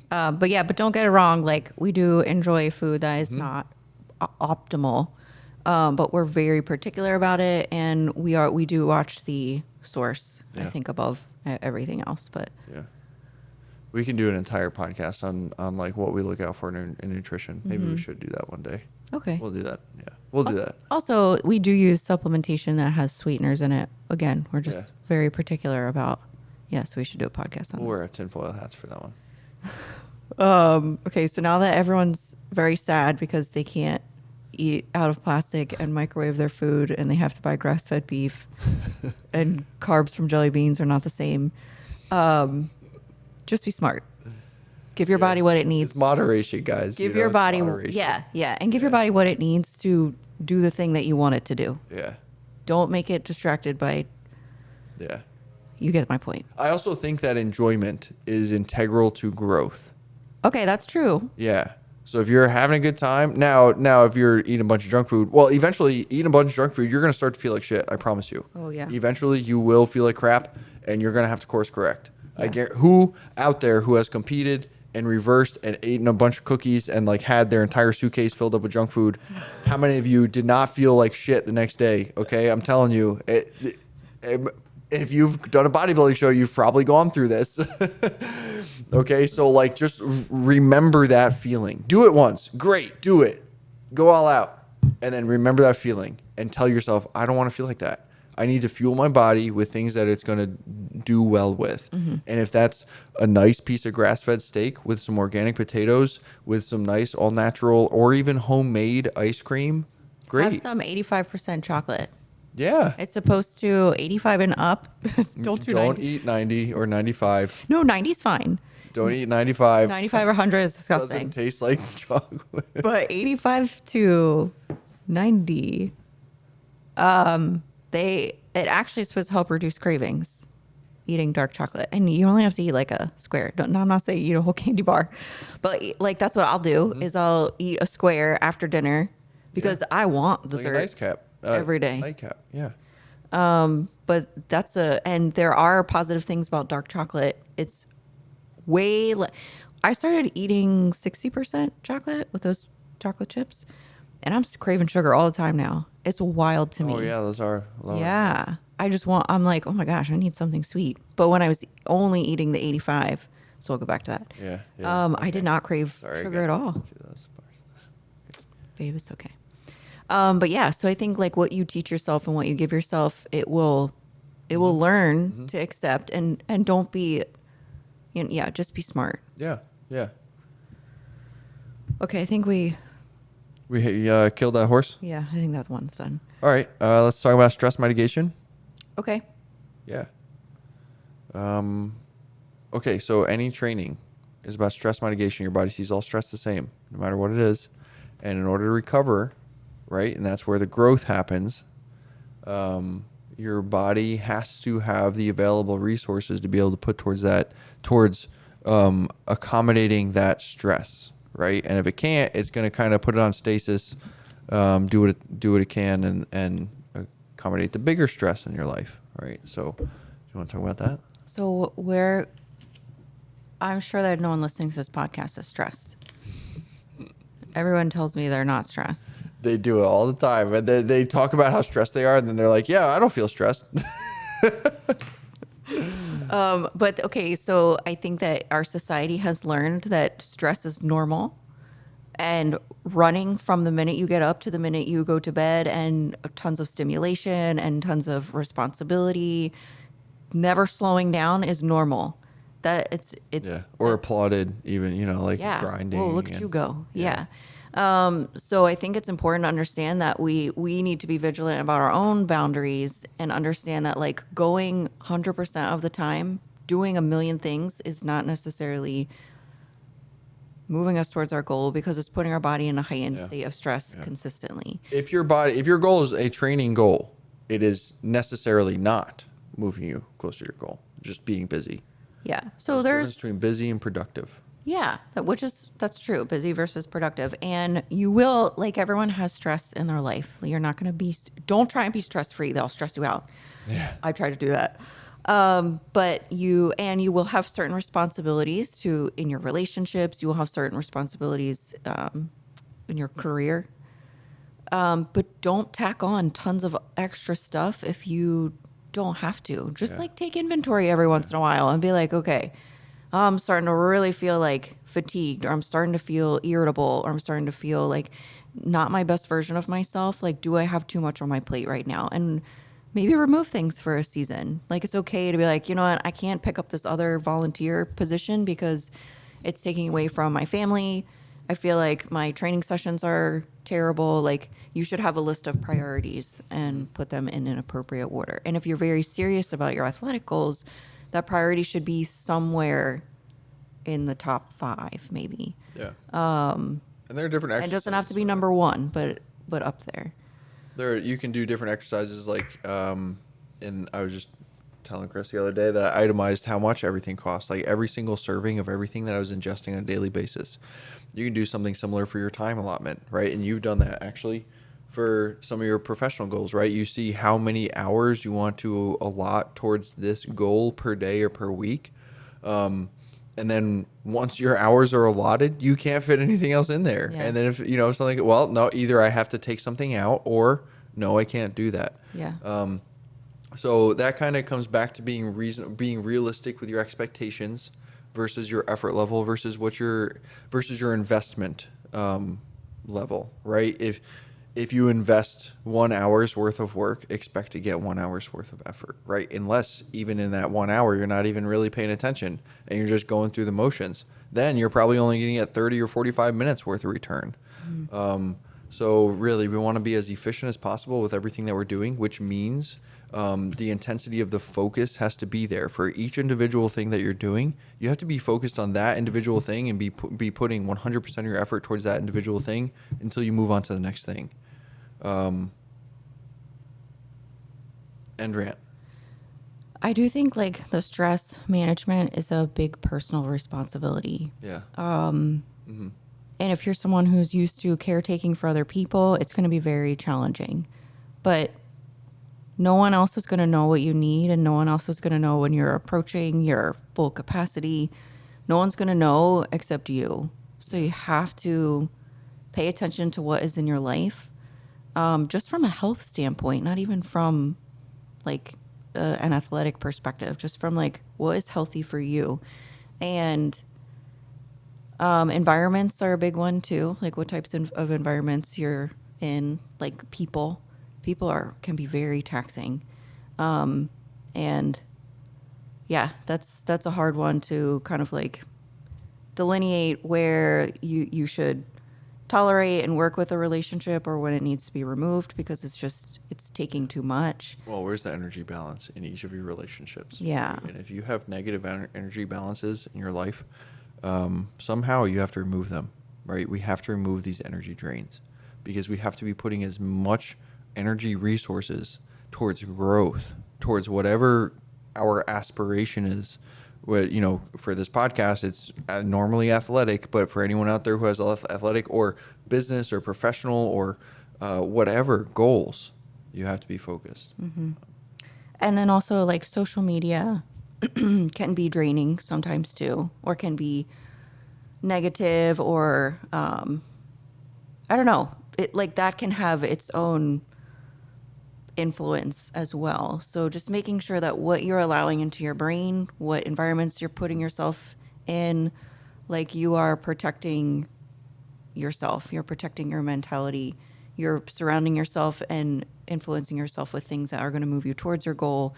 But don't get it wrong. Like, we do enjoy food that is not optimal. But we're very particular about it, and we do watch the source, I think, above everything else. But yeah, we can do an entire podcast on like what we look out for in nutrition. Maybe we should do that one day. Okay, we'll do that. Yeah, we'll do that. Also, we do use supplementation that has sweeteners in it. Again, we're just very particular about. Yeah, so we should do a podcast on. We'll wear tinfoil hats for that one. Okay, so now that everyone's very sad because they can't eat out of plastic and microwave their food, and they have to buy grass-fed beef, and carbs from jelly beans are not the same. Just be smart. Give your body what it needs. It's moderation, guys. Give your body, and give your body what it needs to do the thing that you want it to do. Yeah. Don't make it distracted by. Yeah. You get my point. I also think that enjoyment is integral to growth. Okay, that's true. Yeah. So if you're having a good time, now if you're eating a bunch of junk food, well, eventually eating a bunch of junk food, you're going to start to feel like shit. I promise you. Oh, yeah. Eventually you will feel like crap, and you're going to have to course correct. Yeah. I guarantee, who out there who has competed and reversed and eaten a bunch of cookies and like had their entire suitcase filled up with junk food, how many of you did not feel like shit the next day? Okay, I'm telling you, if you've done a bodybuilding show, you've probably gone through this. Okay, so like just remember that feeling. Do it once. Great, do it. Go all out. And then remember that feeling and tell yourself, I don't want to feel like that. I need to fuel my body with things that it's going to do well with. Mm-hmm. And if that's a nice piece of grass-fed steak with some organic potatoes, with some nice all-natural or even homemade ice cream, great. Have some 85% chocolate. Yeah. It's supposed to 85 and up. Don't eat 90 or 95. No, 90's fine. Don't eat 95. 95 or 100 is disgusting. Doesn't taste like chocolate. But 85 to 90, it actually is supposed to help reduce cravings, eating dark chocolate. And you only have to eat like a square. I'm not saying eat a whole candy bar. But like that's what I'll do is I'll eat a square after dinner because I want dessert. Like a nice cap. Every day. Nightcap, yeah. But and there are positive things about dark chocolate. It's way I started eating 60% chocolate with those chocolate chips, and I'm just craving sugar all the time now. It's wild to me. Oh yeah, those are lower. Yeah. I'm like, oh my gosh, I need something sweet. But when I was only eating the 85, so I'll go back to that. Yeah. Okay. I did not crave sugar at all. Babe, it's okay. But yeah, so I think like what you teach yourself and what you give yourself, it will learn to accept and don't be, just be smart. Yeah. Okay, I think we killed that horse. Yeah, I think that's one's done. All right, let's talk about stress mitigation. Okay. Yeah. Okay, so any training is about stress mitigation. Your body sees all stress the same, no matter what it is, and in order to recover. Right, and that's where the growth happens. Your body has to have the available resources to be able to put towards accommodating that stress, right? And if it can't, it's going to kind of put it on stasis, do what it can, and accommodate the bigger stress in your life, right? So, do you want to talk about that? So I'm sure that no one listening to this podcast is stressed. Everyone tells me they're not stressed. They do it all the time, and they talk about how stressed they are, and then they're like, "Yeah, I don't feel stressed." But okay, so I think that our society has learned that stress is normal, and running from the minute you get up to the minute you go to bed, and tons of stimulation and tons of responsibility, never slowing down is normal. That it's Yeah, or applauded, even like yeah. grinding. Whoa, look at and- you go. yeah. Yeah. So I think it's important to understand that we need to be vigilant about our own boundaries and understand that like going 100% of the time, doing a million things is not necessarily moving us towards our goal because it's putting our body in a heightened Yeah. state of stress Yeah. consistently. If your goal is a training goal, it is necessarily not moving you closer to your goal. Just being busy. Yeah. So There's a difference there's between busy and productive. yeah, that's true. Busy versus productive. And you will, like, everyone has stress in their life. You're not going to don't try and be stress free. They'll stress you out. Yeah. I try to do that. But you will have certain responsibilities in your relationships. You will have certain responsibilities in your career. But don't tack on tons of extra stuff if you don't have to. Just Yeah. like take inventory every once in a while and be like, okay, I'm starting to really feel like fatigued, or I'm starting to feel irritable, or I'm starting to feel like not my best version of myself. Like, do I have too much on my plate right now? And maybe remove things for a season. Like, it's okay to be like, you know what, I can't pick up this other volunteer position because it's taking away from my family. I feel like my training sessions are terrible. Like, you should have a list of priorities and put them in an appropriate order. And if you're very serious about your athletic goals, that priority should be somewhere in the top 5, maybe. Yeah. And there are different exercises. It doesn't have to be number 1, but up there. You can do different exercises like and I was just telling Chris the other day that I itemized how much everything costs, like every single serving of everything that I was ingesting on a daily basis. You can do something similar for your time allotment, right? And you've done that actually for some of your professional goals, right? You see how many hours you want to allot towards this goal per day or per week. And then once your hours are allotted, you can't fit anything else in there. Yeah. And then if something, well, no, either I have to take something out or no, I can't do that. Yeah. So that kind of comes back to being realistic with your expectations versus your effort level versus your investment level, right? If you invest 1 hour's worth of work, expect to get 1 hour's worth of effort, right? Unless even in that 1 hour, you're not even really paying attention and you're just going through the motions. Then you're probably only getting at 30 or 45 minutes worth of return. So really, we want to be as efficient as possible with everything that we're doing, which means the intensity of the focus has to be there for each individual thing that you're doing. You have to be focused on that individual thing and be putting 100% of your effort towards that individual thing until you move on to the next thing. End rant. I do think like the stress management is a big personal responsibility. Yeah. And if you're someone who's used to caretaking for other people, it's going to be very challenging. But no one else is going to know what you need, and no one else is going to know when you're approaching your full capacity. No one's going to know except you. So you have to pay attention to what is in your life, just from a health standpoint, not even from like an athletic perspective, just from like what is healthy for you. And environments are a big one too, like what types of environments you're in, like people can be very taxing. And yeah, that's a hard one to kind of like delineate where you should tolerate and work with a relationship or when it needs to be removed because it's taking too much. Well, where's the energy balance in each of your relationships? Yeah. Right? And if you have negative energy balances in your life, somehow you have to remove them, right? We have to remove these energy drains because we have to be putting as much energy resources towards growth, towards whatever our aspiration is, for this podcast, it's normally athletic, but for anyone out there who has athletic or business or professional or whatever goals, you have to be focused. Mm-hmm. And then also like social media can be draining sometimes too, or can be negative, or I don't know. It like that can have its own influence as well. So just making sure that what you're allowing into your brain, what environments you're putting yourself in, like you are protecting yourself, you're protecting your mentality, you're surrounding yourself and influencing yourself with things that are going to move you towards your goal,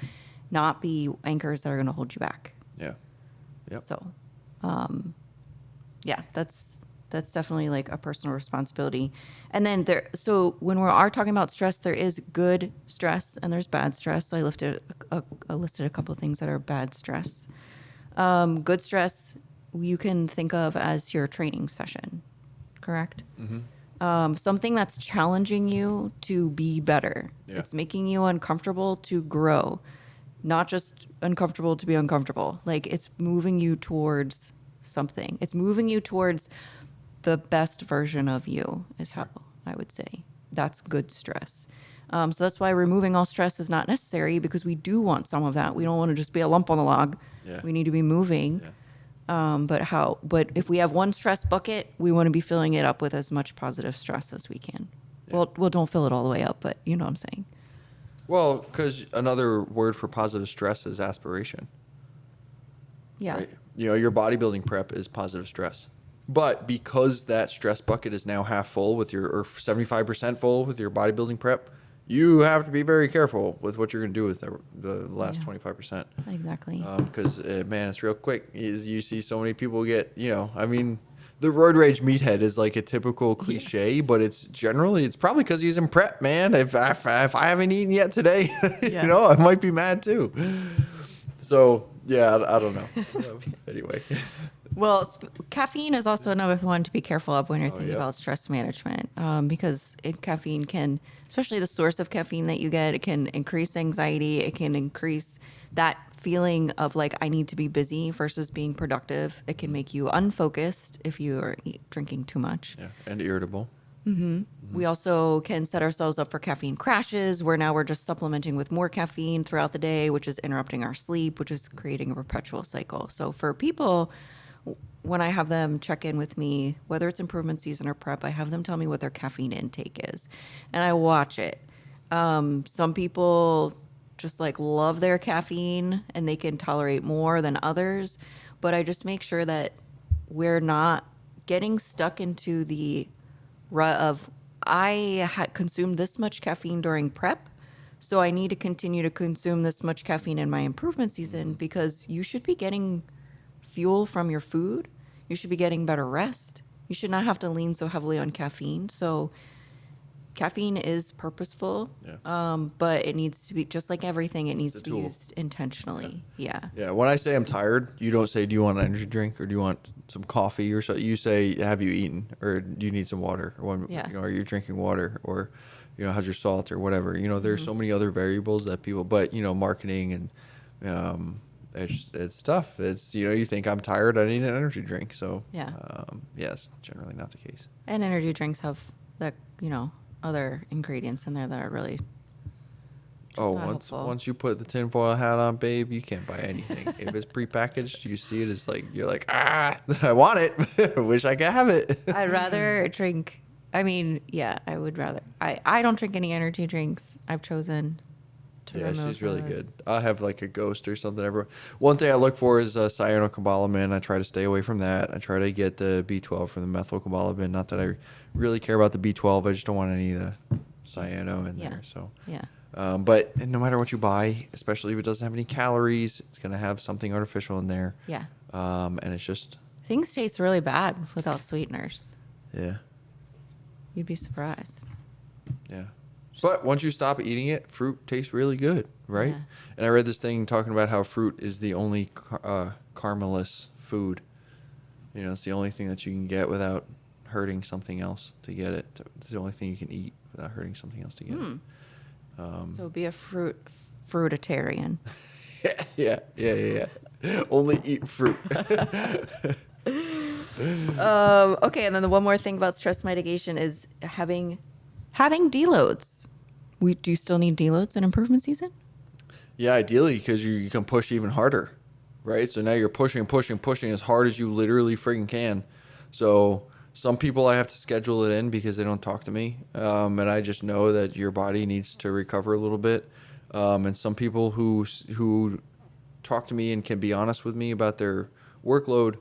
not be anchors that are going to hold you back. Yeah. Yep. So, yeah, that's definitely like a personal responsibility. And then so when we are talking about stress, there is good stress and there's bad stress. So I listed a couple of things that are bad stress. Good stress you can think of as your training session, correct? Mm-hmm. Something that's challenging you to be better. Yeah. It's making you uncomfortable to grow, not just uncomfortable to be uncomfortable. Like it's moving you towards something. It's moving you towards the best version of you is how I would say. That's good stress. So that's why removing all stress is not necessary, because we do want some of that. We don't want to just be a lump on the log. Yeah. We need to be moving. Yeah. But if we have one stress bucket, we want to be filling it up with as much positive stress as we can. Yeah. Well, don't fill it all the way up, but you know what I'm saying. Well, because another word for positive stress is aspiration. Yeah. Right? Your bodybuilding prep is positive stress. But because that stress bucket is now half full or 75% full with your bodybuilding prep, you have to be very careful with what you're going to do with the last 25%. Exactly. Because, man, it's real quick. You see so many people get, I mean, the roid rage meathead is like a typical cliche, but it's probably because he's in prep, man. If I haven't eaten yet today, I might be mad too. So, yeah, I don't know. Anyway. Well, caffeine is also another one to be careful of when you're thinking about stress management, because caffeine can, especially the source of caffeine that you get, it can increase anxiety. It can increase that feeling of like, I need to be busy versus being productive. It can make you unfocused if you are drinking too much. Yeah, and irritable. Mm-hmm. We also can set ourselves up for caffeine crashes, where now we're just supplementing with more caffeine throughout the day, which is interrupting our sleep, which is creating a perpetual cycle. So for people, when I have them check in with me, whether it's improvement season or prep, I have them tell me what their caffeine intake is, and I watch it. Some people just like love their caffeine and they can tolerate more than others, but I just make sure that we're not getting stuck into the rut of I had consumed this much caffeine during prep, so I need to continue to consume this much caffeine in my improvement season, because you should be getting fuel from your food. You should be getting better rest. You should not have to lean so heavily on caffeine. So caffeine is purposeful, but it needs to be, just like everything, it needs to be used intentionally. Yeah. Yeah. When I say I'm tired, you don't say, do you want an energy drink or do you want some coffee or so? You say, have you eaten, or do you need some water, or are you drinking water, or how's your salt or whatever? There's so many other variables that people, but marketing and it's tough. It's you think I'm tired, I need an energy drink. So it's generally not the case. And energy drinks have the other ingredients in there that are really once you put the tinfoil hat on, babe, you can't buy anything. If it's prepackaged, you see it as like, you're like, I want it. I wish I could have it. I'd rather drink. I mean, I would rather. I don't drink any energy drinks. I've chosen to remove she's really those. good. I have like a Ghost or something. One thing I look for is cyanocobalamin. I try to stay away from that. I try to get the B12 from the methylcobalamin. Not that I really care about the B12. I just don't want any of the cyano in there. So but no matter what you buy, especially if it doesn't have any calories, it's gonna have something artificial in there. Yeah. And it's just, things taste really bad without sweeteners. Yeah. You'd be surprised. Yeah. But once you stop eating it, fruit tastes really good, right? Yeah. And I read this thing talking about how fruit is the only karmaless food. It's the only thing that you can get without hurting something else to get it. It's the only thing you can eat without hurting something else to get it. So be a fruitarian. Yeah. Only eat fruit. Okay, and then the one more thing about stress mitigation is having deloads. Do you still need deloads in improvement season? Yeah, ideally, because you can push even harder, right? So now you're pushing, pushing, pushing as hard as you literally friggin' can. So some people I have to schedule it in because they don't talk to me, and I just know that your body needs to recover a little bit. And some people who talk to me and can be honest with me about their workload,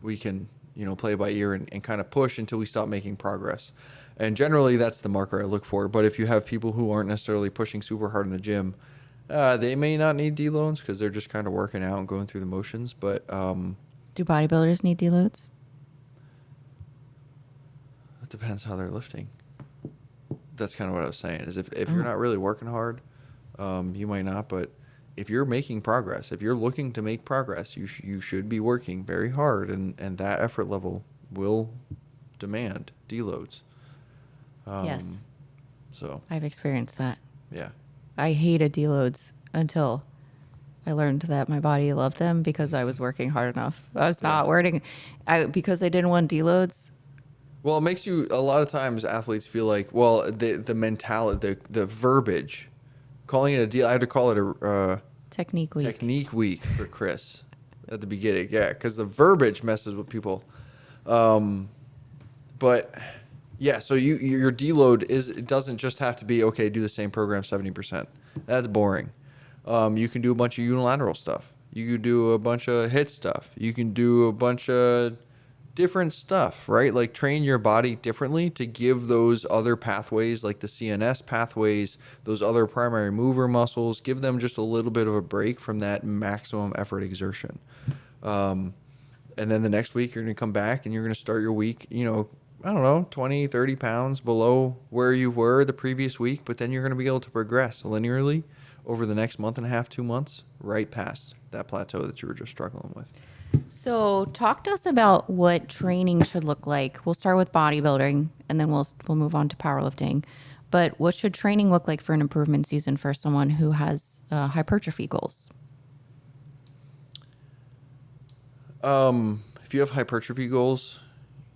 we can play by ear and kind of push until we stop making progress. And generally that's the marker I look for. But if you have people who aren't necessarily pushing super hard in the gym, they may not need deloads because they're just kind of working out and going through the motions. But Do bodybuilders need deloads? it depends how they're lifting. That's kind of what I was saying, is if you're not really working hard, you might not. But if you're making progress, if you're looking to make progress, you should be working very hard, and that effort level will demand deloads. Yes. So, I've experienced that. yeah. I hated deloads until I learned that my body loved them because I was working hard enough. I was not working. Because I didn't want deloads. Well, it makes you, a lot of times athletes feel like, well, the mentality, the verbiage, calling it a deal. I had to call it a Technique week. technique week for Chris at the beginning. Yeah, because the verbiage messes with people. But yeah, so your deload it doesn't just have to be, okay, do the same program 70%. That's boring. You can do a bunch of unilateral stuff. You can do a bunch of HIIT stuff. You can do a bunch of different stuff, right? Like train your body differently to give those other pathways, like the CNS pathways, those other primary mover muscles, give them just a little bit of a break from that maximum effort exertion. And then the next week you're going to come back and you're going to start your week, I don't know, 20, 30 pounds below where you were the previous week, but then you're going to be able to progress linearly over the next month and a half, 2 months, right past that plateau that you were just struggling with. So talk to us about what training should look like. We'll start with bodybuilding and then we'll move on to powerlifting. But what should training look like for an improvement season for someone who has hypertrophy goals? If you have hypertrophy goals,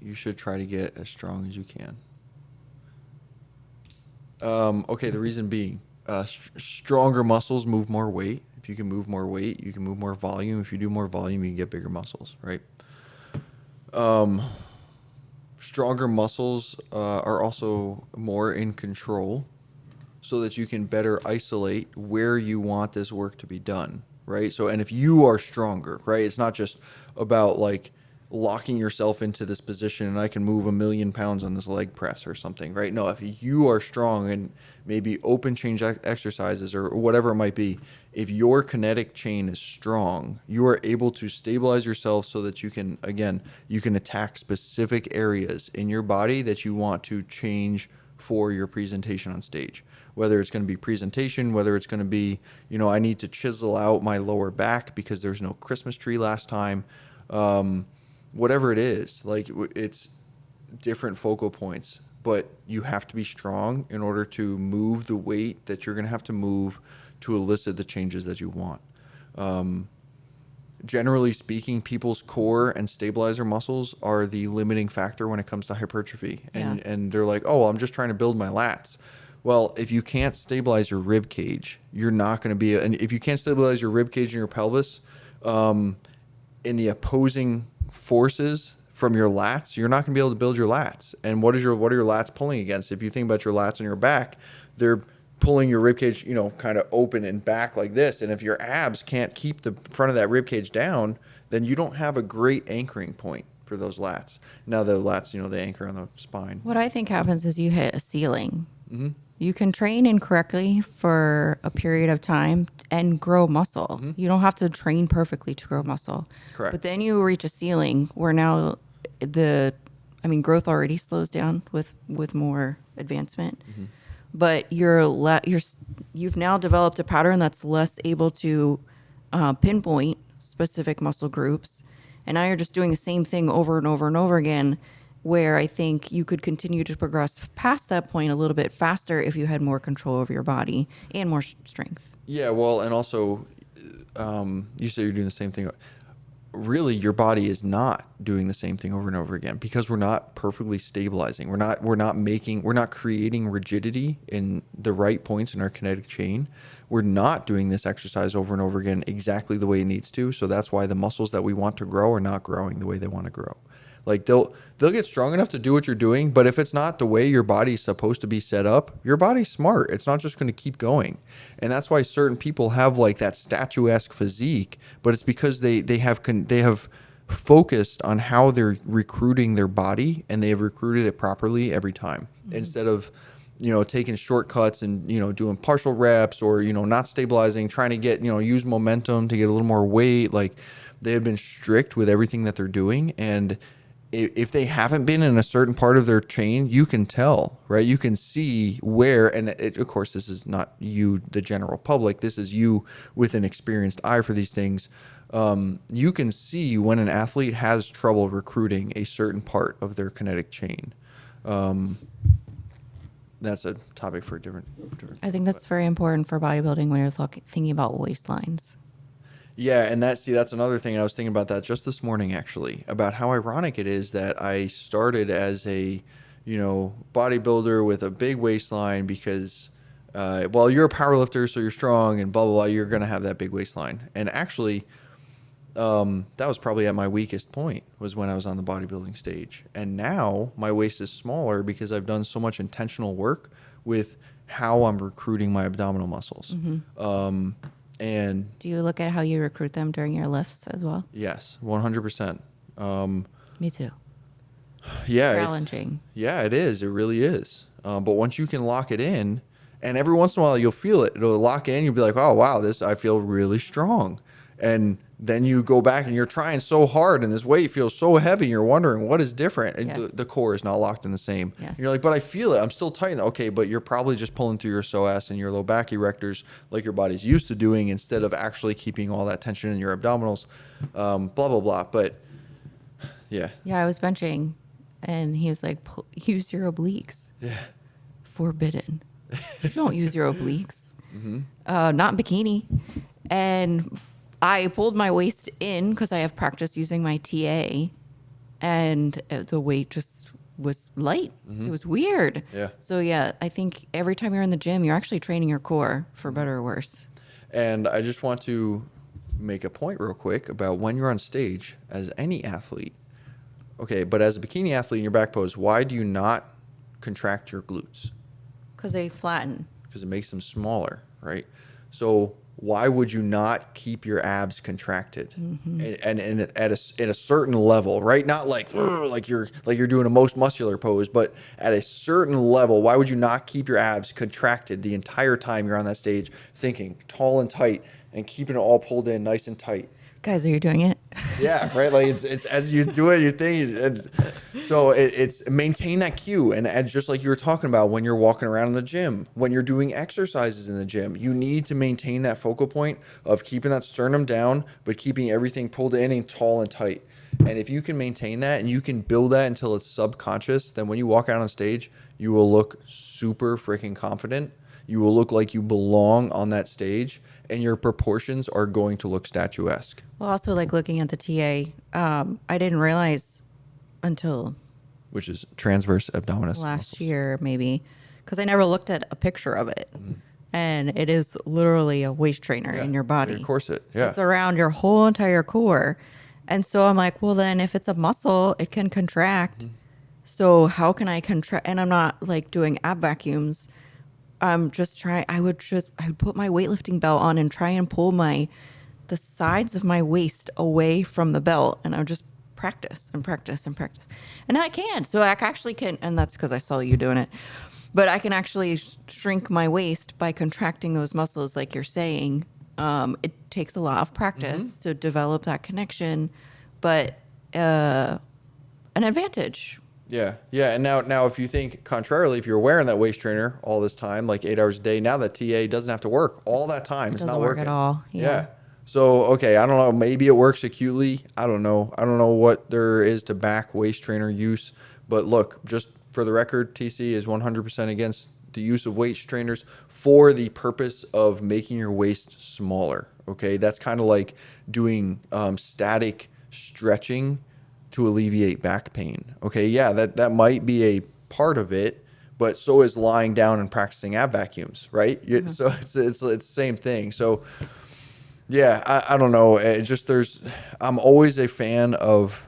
you should try to get as strong as you can. Okay, the reason being, stronger muscles move more weight. If you can move more weight, you can move more volume. If you do more volume, you can get bigger muscles, right? Stronger muscles are also more in control so that you can better isolate where you want this work to be done, right? So, and if you are stronger, right, it's not just about like locking yourself into this position and I can move 1,000,000 pounds on this leg press or something, right? No, if you are strong and maybe open change exercises or whatever it might be, if your kinetic chain is strong, you are able to stabilize yourself so that you can, again, you can attack specific areas in your body that you want to change for your presentation on stage. Whether it's going to be presentation, whether it's going to be, I need to chisel out my lower back because there's no Christmas tree last time. Whatever it is, like it's different focal points, but you have to be strong in order to move the weight that you're going to have to move to elicit the changes that you want. Generally speaking, people's core and stabilizer muscles are the limiting factor when it comes to hypertrophy. And they're like, oh, well, I'm just trying to build my lats. Well, if you can't stabilize your rib cage, you're not going to be, and if you can't stabilize your rib cage and your pelvis, in the opposing forces from your lats, you're not going to be able to build your lats. And what are your lats pulling against? If you think about your lats on your back, they're pulling your rib cage, kind of open and back like this. And if your abs can't keep the front of that rib cage down, then you don't have a great anchoring point for those lats. Now the lats, they anchor on the spine. What I think happens is you hit a ceiling. Mm-hmm. You can train incorrectly for a period of time and grow muscle. Mm-hmm. You don't have to train perfectly to grow muscle. Correct. But then you reach a ceiling where now growth already slows down with more advancement. Mm-hmm. But you've now developed a pattern that's less able to pinpoint specific muscle groups. And now you're just doing the same thing over and over and over again, where I think you could continue to progress past that point a little bit faster if you had more control over your body and more strength. Yeah, well, and also you say you're doing the same thing. Really, your body is not doing the same thing over and over again because we're not perfectly stabilizing. We're not creating rigidity in the right points in our kinetic chain. We're not doing this exercise over and over again exactly the way it needs to. So that's why the muscles that we want to grow are not growing the way they want to grow. Like they'll get strong enough to do what you're doing, but if it's not the way your body's supposed to be set up, your body's smart. It's not just going to keep going. And that's why certain people have like that statuesque physique, but it's because they have focused on how they're recruiting their body, and they have recruited it properly every time, instead of taking shortcuts and doing partial reps, or not stabilizing, trying to get use momentum to get a little more weight. Like, they have been strict with everything that they're doing, and if they haven't been in a certain part of their chain, you can tell, right? You can see where, and of course, this is not you, the general public. This is you with an experienced eye for these things. You can see when an athlete has trouble recruiting a certain part of their kinetic chain. That's a topic for a different. I think that's very important for bodybuilding when you're thinking about waistlines. Yeah, and that's another thing. I was thinking about that just this morning, actually, about how ironic it is that I started as a, bodybuilder with a big waistline because, well, you're a powerlifter, so you're strong and blah, blah, blah. You're going to have that big waistline. And actually, that was probably at my weakest point, was when I was on the bodybuilding stage. And now my waist is smaller because I've done so much intentional work with how I'm recruiting my abdominal muscles. And do you look at how you recruit them during your lifts as well? Yes, 100%. Me too. Yeah, challenging. It is. It really is. But once you can lock it in, and every once in a while you'll feel it, it'll lock in. You'll be like, oh wow, I feel really strong. And then you go back and you're trying so hard, and this weight feels so heavy. And you're wondering what is different. And Yes. the core is not locked in the same. Yes. And you're like, but I feel it. I'm still tight. Okay, but you're probably just pulling through your psoas and your low back erectors like your body's used to doing, instead of actually keeping all that tension in your abdominals. Blah blah blah. But yeah. Yeah, I was benching, and he was like, use your obliques. Yeah. Forbidden. You don't use your obliques. Not in bikini. And I pulled my waist in because I have practice using my TA, and the weight just was light. It was weird. Yeah. So yeah, I think every time you're in the gym, you're actually training your core, for better or worse. And I just want to make a point real quick about when you're on stage as any athlete. Okay, but as a bikini athlete in your back pose, why do you not contract your glutes? Because they flatten. Because it makes them smaller, right? So why would you not keep your abs contracted and at a certain level, right? Not like you're doing a most muscular pose, but at a certain level. Why would you not keep your abs contracted the entire time you're on that stage, thinking tall and tight and keeping it all pulled in nice and tight? Guys, are you doing it? Yeah, right. Like it's as you do it, you think. So it's maintain that cue, and just like you were talking about when you're walking around in the gym, when you're doing exercises in the gym, you need to maintain that focal point of keeping that sternum down, but keeping everything pulled in and tall and tight. And if you can maintain that and you can build that until it's subconscious, then when you walk out on stage, you will look super freaking confident. You will look like you belong on that stage, and your proportions are going to look statuesque. Well, also like looking at the TA, I didn't realize until Which is transverse abdominis last muscles. year, maybe, because I never looked at a picture of it. And it is literally a waist trainer in your body. Your corset, yeah. It's around your whole entire core. And so I'm like, well, then if it's a muscle, it can contract. So how can I contract? And I'm not like doing ab vacuums. I'm just trying. I would put my weightlifting belt on and try and pull the sides of my waist away from the belt. And I would just practice and practice and practice. And I can. So I actually can. And that's because I saw you doing it. But I can actually shrink my waist by contracting those muscles, like you're saying. It takes a lot of practice to develop that connection, but an advantage. Yeah. And now if you think contrarily, if you're wearing that waist trainer all this time, like 8 hours a day, now that TA doesn't have to work all that time. It's not Doesn't work working at all. Yeah. So, okay, I don't know. Maybe it works acutely. I don't know. I don't know what there is to back waist trainer use. But look, just for the record, TC is 100% against the use of waist trainers for the purpose of making your waist smaller. Okay, that's kind of like doing static stretching to alleviate back pain. Okay, yeah, that might be a part of it, but so is lying down and practicing ab vacuums, right? So it's the same thing. So yeah, I don't know. It just I'm always a fan of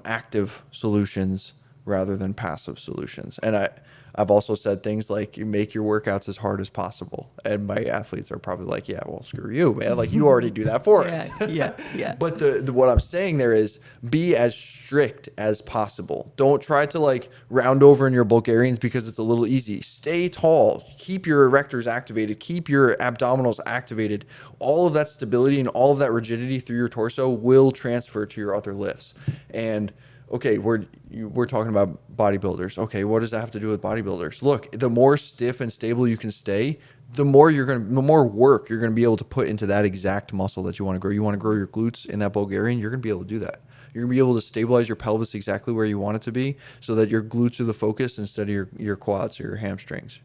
active solutions rather than passive solutions. And I've also said things like you make your workouts as hard as possible. And my athletes are probably like, yeah, well, screw you, man. Like you already do that for us. Yeah. But what I'm saying there is be as strict as possible. Don't try to like round over in your Bulgarians because it's a little easy. Stay tall. Keep your erectors activated. Keep your abdominals activated. All of that stability and all of that rigidity through your torso will transfer to your other lifts. And okay, we're talking about bodybuilders. Okay, what does that have to do with bodybuilders? Look, the more stiff and stable you can stay, the more work you're gonna be able to put into that exact muscle that you want to grow. You want to grow your glutes in that Bulgarian, you're gonna be able to do that. You're gonna be able to stabilize your pelvis exactly where you want it to be, so that your glutes are the focus instead of your quads or your hamstrings.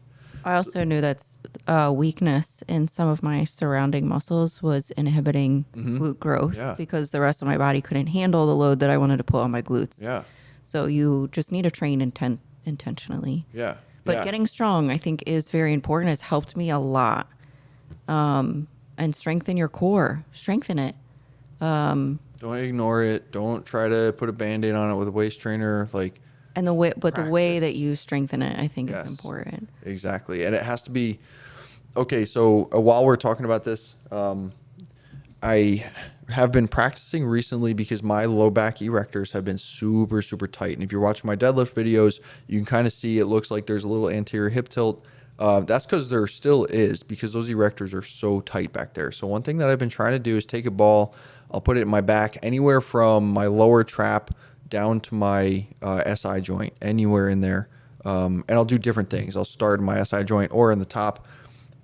I also knew that weakness in some of my surrounding muscles was inhibiting glute growth Yeah. because the rest of my body couldn't handle the load that I wanted to put on my glutes. Yeah. So you just need to train intentionally. Yeah. But Yeah. getting strong, I think, is very important. It's helped me a lot. And strengthen your core. Strengthen it. Don't ignore it. Don't try to put a band-aid on it with a waist trainer. Like And the way practice. that you strengthen it, I think, Yes. is important. Exactly. And it has to be okay. So while we're talking about this, I have been practicing recently because my low back erectors have been super, super tight. And if you're watching my deadlift videos, you can kind of see it looks like there's a little anterior hip tilt. That's because there still is, because those erectors are so tight back there. So one thing that I've been trying to do is take a ball, I'll put it in my back, anywhere from my lower trap down to my SI joint, anywhere in there. And I'll do different things. I'll start in my SI joint or in the top,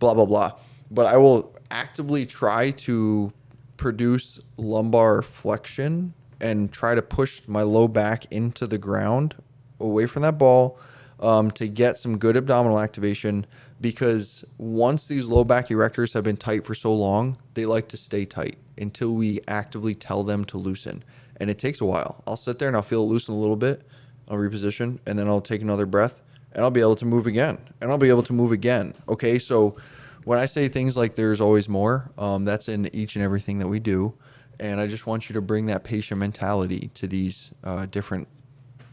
blah, blah, blah. But I will actively try to produce lumbar flexion and try to push my low back into the ground away from that ball to get some good abdominal activation, because once these low back erectors have been tight for so long, they like to stay tight until we actively tell them to loosen. And it takes a while. I'll sit there and I'll feel it loosen a little bit. I'll reposition and then I'll take another breath and I'll be able to move again and I'll be able to move again. Okay, so when I say things like there's always more, that's in each and everything that we do. And I just want you to bring that patient mentality to these different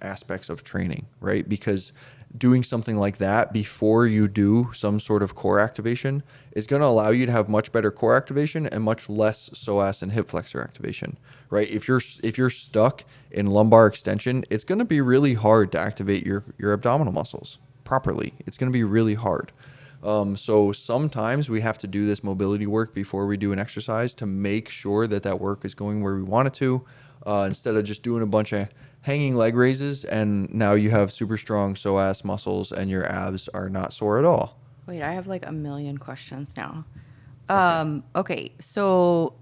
aspects of training, right? Because doing something like that before you do some sort of core activation is going to allow you to have much better core activation and much less psoas and hip flexor activation, right? If you're stuck in lumbar extension, it's going to be really hard to activate your abdominal muscles properly. It's going to be really hard. So sometimes we have to do this mobility work before we do an exercise to make sure that that work is going where we want it to, instead of just doing a bunch of hanging leg raises and now you have super strong psoas muscles and your abs are not sore at all. Wait, I have like a million questions now. Okay, so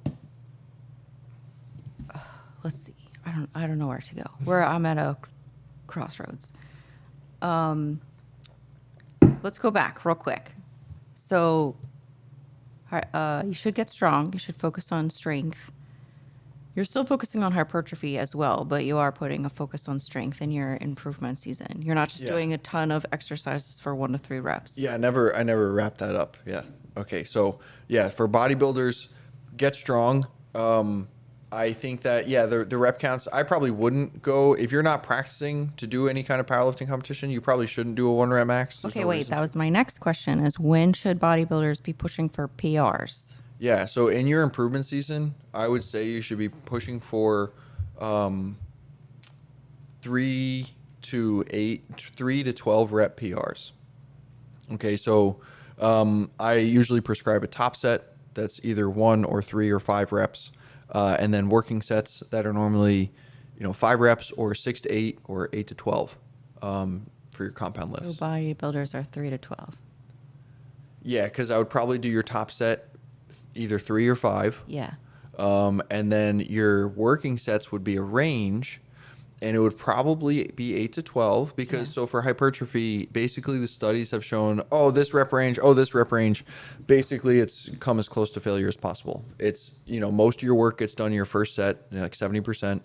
let's see. I don't know where to go. I'm at a crossroads. Let's go back real quick. So, you should get strong. You should focus on strength. You're still focusing on hypertrophy as well, but you are putting a focus on strength in your improvement season. You're not just doing a ton of exercises for 1 to 3 reps. Yeah, I never wrapped that up. Yeah. Okay. So yeah, for bodybuilders, get strong. I think that, yeah, the rep counts, I probably wouldn't go, if you're not practicing to do any kind of powerlifting competition, you probably shouldn't do a 1 rep max. Okay, wait, that was my next question is when should bodybuilders be pushing for PRs? Yeah, so in your improvement season, I would say you should be pushing for 3 to 12 rep PRs. Okay, so I usually prescribe a top set that's either 1 or 3 or 5 reps, and then working sets that are normally, 5 reps or 6 to 8 or 8 to 12 for your compound lifts. So bodybuilders are 3 to 12. Yeah, because I would probably do your top set either 3 or 5. Yeah. And then your working sets would be a range. And it would probably be 8 to 12 because Yeah. so for hypertrophy, basically the studies have shown, oh, this rep range, oh, this rep range. Basically, it's come as close to failure as possible. It's, most of your work gets done in your first set, like 70%,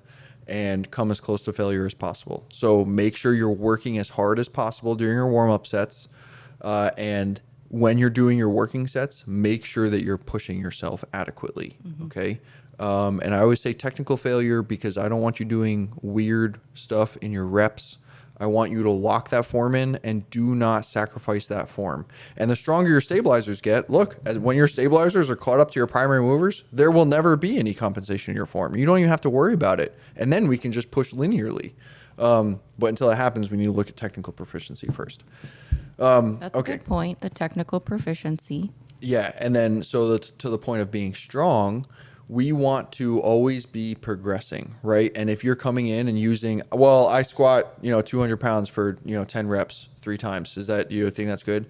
and come as close to failure as possible. So make sure you're working as hard as possible during your warm-up sets. And when you're doing your working sets, make sure that you're pushing yourself adequately. Okay. And I always say technical failure because I don't want you doing weird stuff in your reps. I want you to lock that form in and do not sacrifice that form. And the stronger your stabilizers get, look, when your stabilizers are caught up to your primary movers, there will never be any compensation in your form. You don't even have to worry about it. And then we can just push linearly. But until that happens, we need to look at technical proficiency first. That's a Okay. good point. The technical proficiency. Yeah, and then to the point of being strong, we want to always be progressing, right? And if you're coming in and using, well, I squat, 200 pounds for 10 reps 3 times. Is that you think that's good?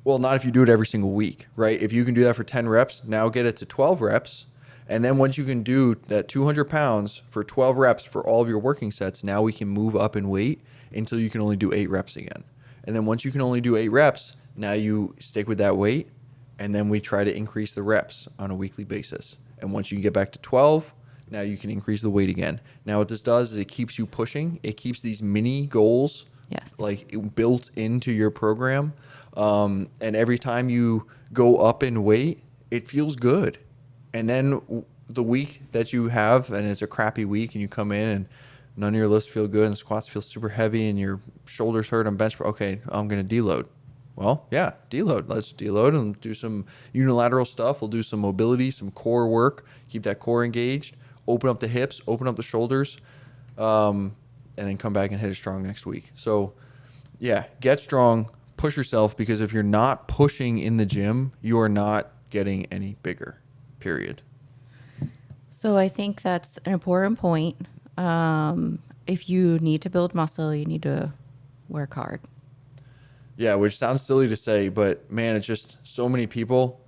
Well, not if you do it every single week, right? If you can do that for 10 reps, now get it to 12 reps. And then once you can do that 200 pounds for 12 reps for all of your working sets, now we can move up in weight until you can only do 8 reps again. And then once you can only do 8 reps, now you stick with that weight. And then we try to increase the reps on a weekly basis. And once you can get back to 12, now you can increase the weight again. Now what this does is it keeps you pushing. It keeps these mini goals Yes. like built into your program. And every time you go up in weight, it feels good. And then the week that you have, and it's a crappy week, and you come in and none of your lifts feel good, and the squats feel super heavy, and your shoulders hurt on bench. Okay, I'm going to deload. Well, yeah, deload. Let's deload and do some unilateral stuff. We'll do some mobility, some core work, keep that core engaged, open up the hips, open up the shoulders, and then come back and hit it strong next week. So, yeah, get strong, push yourself, because if you're not pushing in the gym, you are not getting any bigger, period. So I think that's an important point. If you need to build muscle, you need to work hard. Yeah, which sounds silly to say, but man, it's just so many people,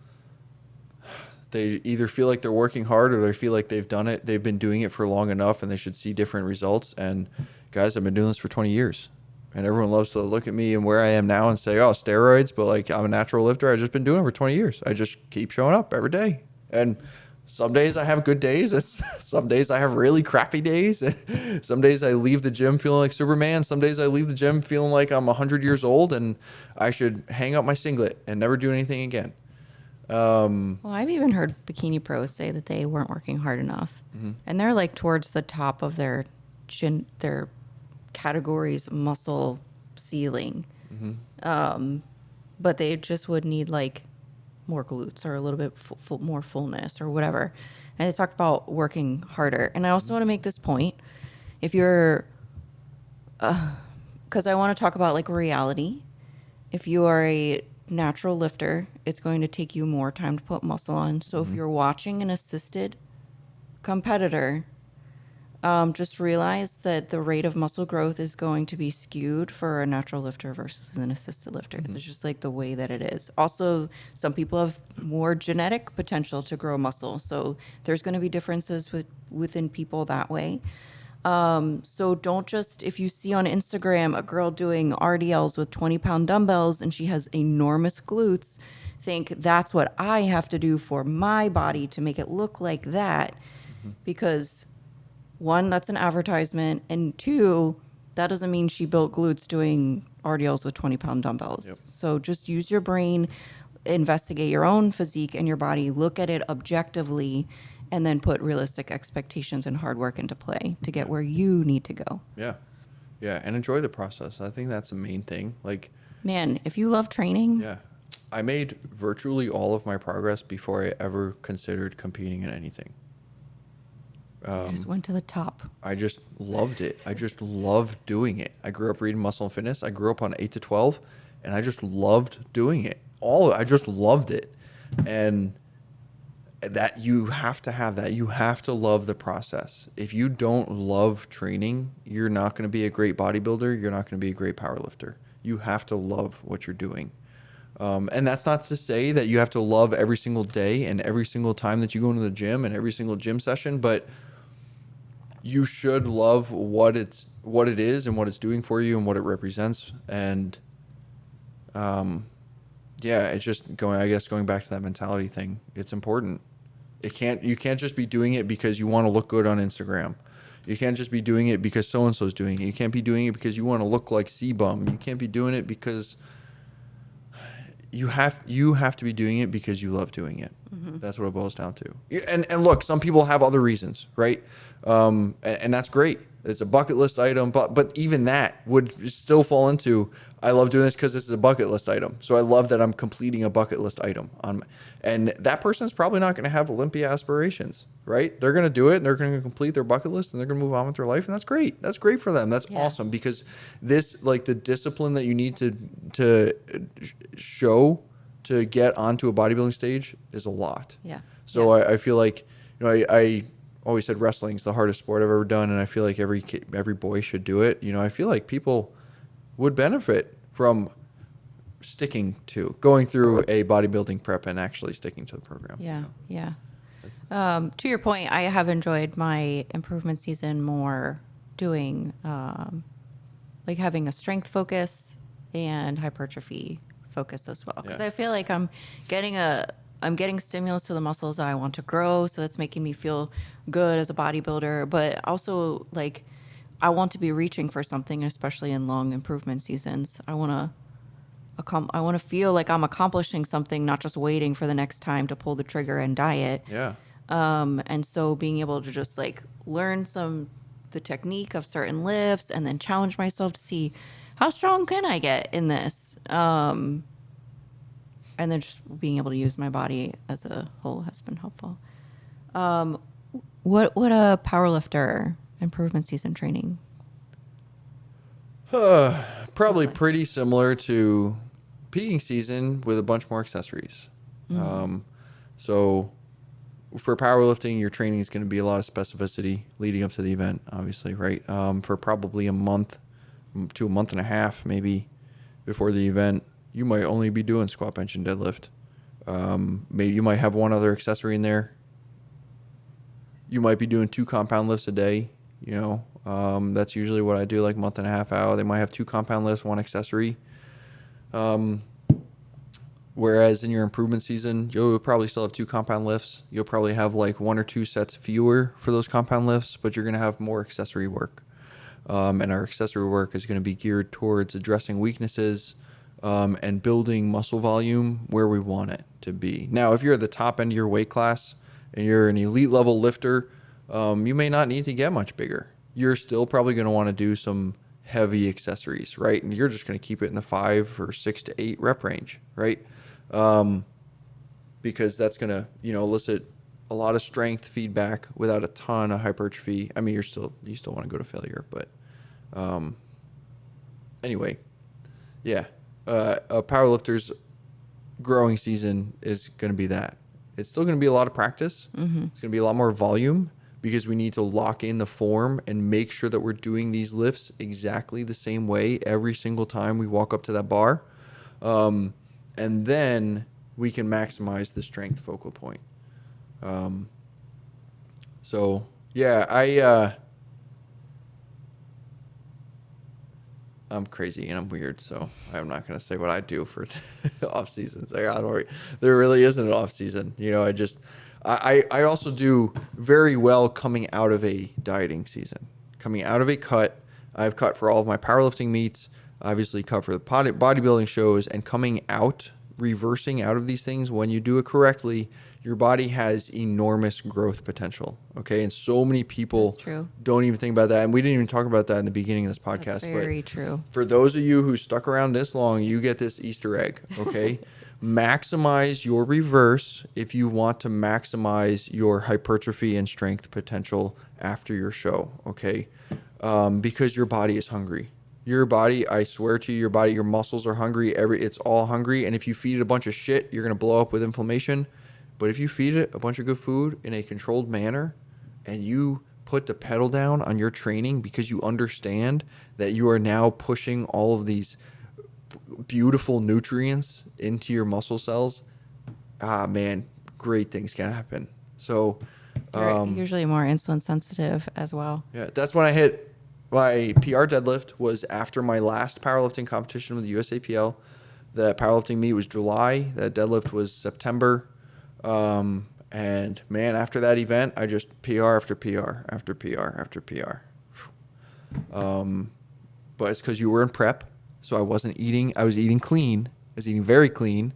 they either feel like they're working hard or they feel like they've done it. They've been doing it for long enough and they should see different results. And guys, I've been doing this for 20 years. And everyone loves to look at me and where I am now and say, oh, steroids, but like I'm a natural lifter. I've just been doing it for 20 years. I just keep showing up every day. And some days I have good days. Some days I have really crappy days. Some days I leave the gym feeling like Superman. Some days I leave the gym feeling like I'm 100 years old and I should hang up my singlet and never do anything again. Well, I've even heard bikini pros say that they weren't working hard enough, and they're like towards the top of their categories muscle ceiling, but they just would need like more glutes or a little bit more fullness or whatever. And they talked about working harder. And I also want to make this point: if you're, because I want to talk about like reality. If you are a natural lifter, it's going to take you more time to put muscle on. So if you're watching an assisted competitor, just realize that the rate of muscle growth is going to be skewed for a natural lifter versus an assisted lifter. It's just like the way that it is. Also, some people have more genetic potential to grow muscle. So there's going to be differences within people that way. So don't just, if you see on Instagram a girl doing RDLs with 20-pound dumbbells and she has enormous glutes, think that's what I have to do for my body to make it look like that. Because one, that's an advertisement. And two, that doesn't mean she built glutes doing RDLs with 20-pound dumbbells. Yep. So just use your brain, investigate your own physique and your body, look at it objectively, and then put realistic expectations and hard work into play to get where you need to go. Yeah. Yeah. And enjoy the process. I think that's the main thing. Like, Man, if you love training, yeah, I made virtually all of my progress before I ever considered competing in anything. you just went to the top. I just loved it. I just loved doing it. I grew up reading Muscle and Fitness. I grew up on 8 to 12, and I just loved doing it. I just loved it. And that you have to have that. You have to love the process. If you don't love training, you're not going to be a great bodybuilder. You're not going to be a great powerlifter. You have to love what you're doing. And that's not to say that you have to love every single day and every single time that you go into the gym and every single gym session, but you should love what it is and what it's doing for you and what it represents. And yeah, it's just going back to that mentality thing. It's important. You can't just be doing it because you want to look good on Instagram. You can't just be doing it because so and so's doing it. You can't be doing it because you want to look like C-bum. You can't be doing it because you have to be doing it because you love doing it. Mm-hmm. That's what it boils down to. And look, some people have other reasons, right? And that's great. It's a bucket list item, but even that would still fall into, I love doing this because this is a bucket list item. So I love that I'm completing a bucket list item and that person is probably not going to have Olympia aspirations, right? They're going to do it and they're going to complete their bucket list and they're going to move on with their life. And that's great. That's great for them. That's awesome, because this, like, the discipline that you need to show to get onto a bodybuilding stage is a lot. Yeah. So I feel like, I always said wrestling's the hardest sport I've ever done, and I feel like every boy should do it. I feel like people would benefit from going through a bodybuilding prep and actually sticking to the program. Yeah. To your point, I have enjoyed my improvement season more doing like having a strength focus and hypertrophy focus as well, because I feel like I'm getting stimulus to the muscles that I want to grow, so that's making me feel good as a bodybuilder. But also, like, I want to be reaching for something, especially in long improvement seasons. I want to feel like I'm accomplishing something, not just waiting for the next time to pull the trigger and diet. Yeah. And so being able to just like learn the technique of certain lifts and then challenge myself to see how strong can I get in this. And then just being able to use my body as a whole has been helpful. What a powerlifter improvement season training? Probably pretty similar to peaking season with a bunch more accessories. So for powerlifting, your training is going to be a lot of specificity leading up to the event, obviously, right? For probably a month to a month and a half, maybe, before the event, you might only be doing squat, bench, and deadlift. Maybe you might have one other accessory in there. You might be doing 2 compound lifts a day. That's usually what I do, like month and a half out. They might have 2 compound lifts, 1 accessory. Whereas in your improvement season, you'll probably still have 2 compound lifts. You'll probably have like 1 or 2 sets fewer for those compound lifts, but you're going to have more accessory work. And our accessory work is going to be geared towards addressing weaknesses, and building muscle volume where we want it to be. Now, if you're at the top end of your weight class and you're an elite level lifter, you may not need to get much bigger. You're still probably going to want to do some heavy accessories, right? And you're just going to keep it in the 5 or 6 to 8 rep range, right? Because that's going to, elicit a lot of strength feedback without a ton of hypertrophy. I mean, you still want to go to failure, but anyway, yeah. A powerlifter's growing season is going to be that. It's still going to be a lot of practice. Mm-hmm. It's going to be a lot more volume, because we need to lock in the form and make sure that we're doing these lifts exactly the same way every single time we walk up to that bar. And then we can maximize the strength focal point. So yeah, I'm crazy and I'm weird, so I'm not going to say what I do for off seasons. There really isn't an off season. I also do very well coming out of a dieting season, coming out of a cut. I've cut for all of my powerlifting meets, obviously cut for the bodybuilding shows, and coming out, reversing out of these things, when you do it correctly, your body has enormous growth potential. Okay. And so many people don't even think about that. And we didn't even talk about that in the beginning of this podcast. That's very true. For those of you who stuck around this long, you get this Easter egg. Okay. Maximize your reverse if you want to maximize your hypertrophy and strength potential after your show. Okay. Because your body is hungry. Your body, I swear to you, your muscles are hungry. It's all hungry. And if you feed it a bunch of shit, you're going to blow up with inflammation. But if you feed it a bunch of good food in a controlled manner, and you put the pedal down on your training because you understand that you are now pushing all of these beautiful nutrients into your muscle cells, man, great things can happen. So You're usually more insulin sensitive as well. Yeah, that's when I hit my PR deadlift was after my last powerlifting competition with the USAPL. The powerlifting meet was July. That deadlift was September. And man, after that event, I just PR after PR after PR after PR. But it's because you were in prep, so I wasn't eating. I was eating clean. I was eating very clean.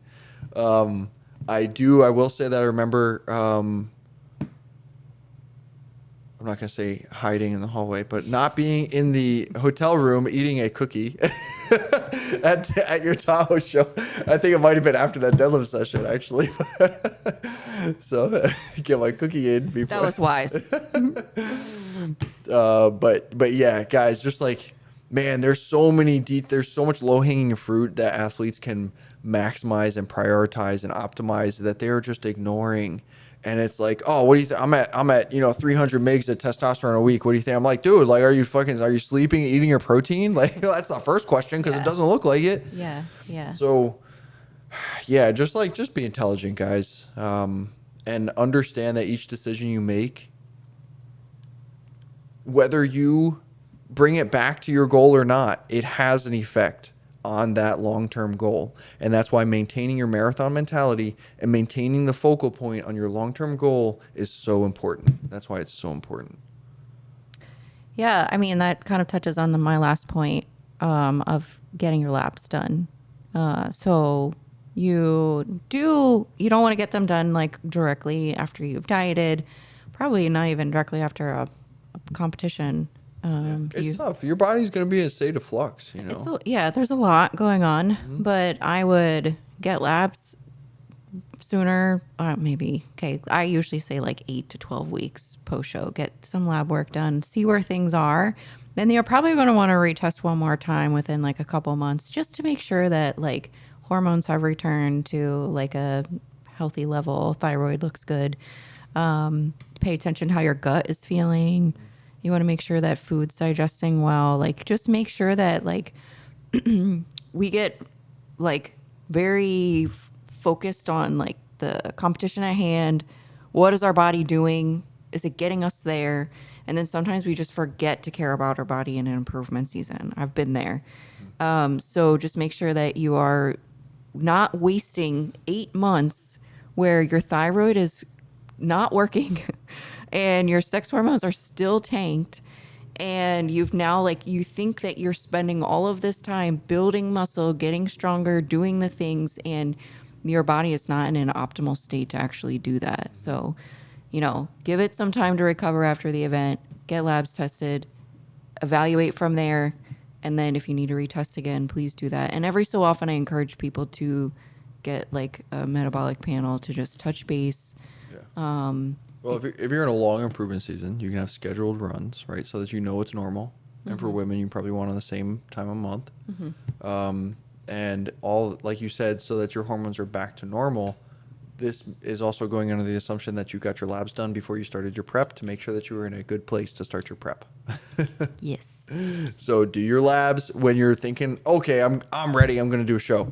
I will say that I remember. I'm not going to say hiding in the hallway, but not being in the hotel room eating a cookie at your Tahoe show. I think it might have been after that deadlift session, actually. So get my cookie in before. That was wise. But yeah, guys, just like, man, there's so much low hanging fruit that athletes can maximize and prioritize and optimize that they're just ignoring. And it's like, oh, what do you think? I'm at 300 mgs of testosterone a week. What do you think? I'm like, dude, like, are you sleeping, eating your protein? Like, that's the first question because it doesn't look like it. Yeah. So, yeah, just be intelligent, guys, and understand that each decision you make, whether you bring it back to your goal or not, it has an effect on that long-term goal. And that's why maintaining your marathon mentality and maintaining the focal point on your long-term goal is so important. That's why it's so important. Yeah, I mean, that kind of touches on my last point of getting your labs done. So you don't want to get them done like directly after you've dieted, probably not even directly after a competition. It's tough. Your body's going to be in a state of flux, you know. There's a lot going on, but I would get labs sooner, maybe. Okay, I usually say like 8 to 12 weeks post show. Get some lab work done, see where things are. Then you're probably going to want to retest one more time within like a couple months just to make sure that like hormones have returned to like a healthy level. Thyroid looks good. Pay attention how your gut is feeling. You want to make sure that food's digesting well. Like, just make sure that, like, we get, like, very focused on, like, the competition at hand. What is our body doing? Is it getting us there? And then sometimes we just forget to care about our body in an improvement season. I've been there. So just make sure that you are not wasting 8 months where your thyroid is not working and your sex hormones are still tanked, and you've now, like, you think that you're spending all of this time building muscle, getting stronger, doing the things, and your body is not in an optimal state to actually do that. So, give it some time to recover after the event, get labs tested, evaluate from there, and then if you need to retest again, please do that. And every so often I encourage people to get like a metabolic panel to just touch base. Well, if you're in a long improvement season, you can have scheduled runs, right? So that you know it's normal. And for women, you probably want on the same time a month. And all, like you said, so that your hormones are back to normal. This is also going under the assumption that you got your labs done before you started your prep to make sure that you were in a good place to start your prep. Yes. So do your labs when you're thinking, okay, I'm ready, I'm going to do a show.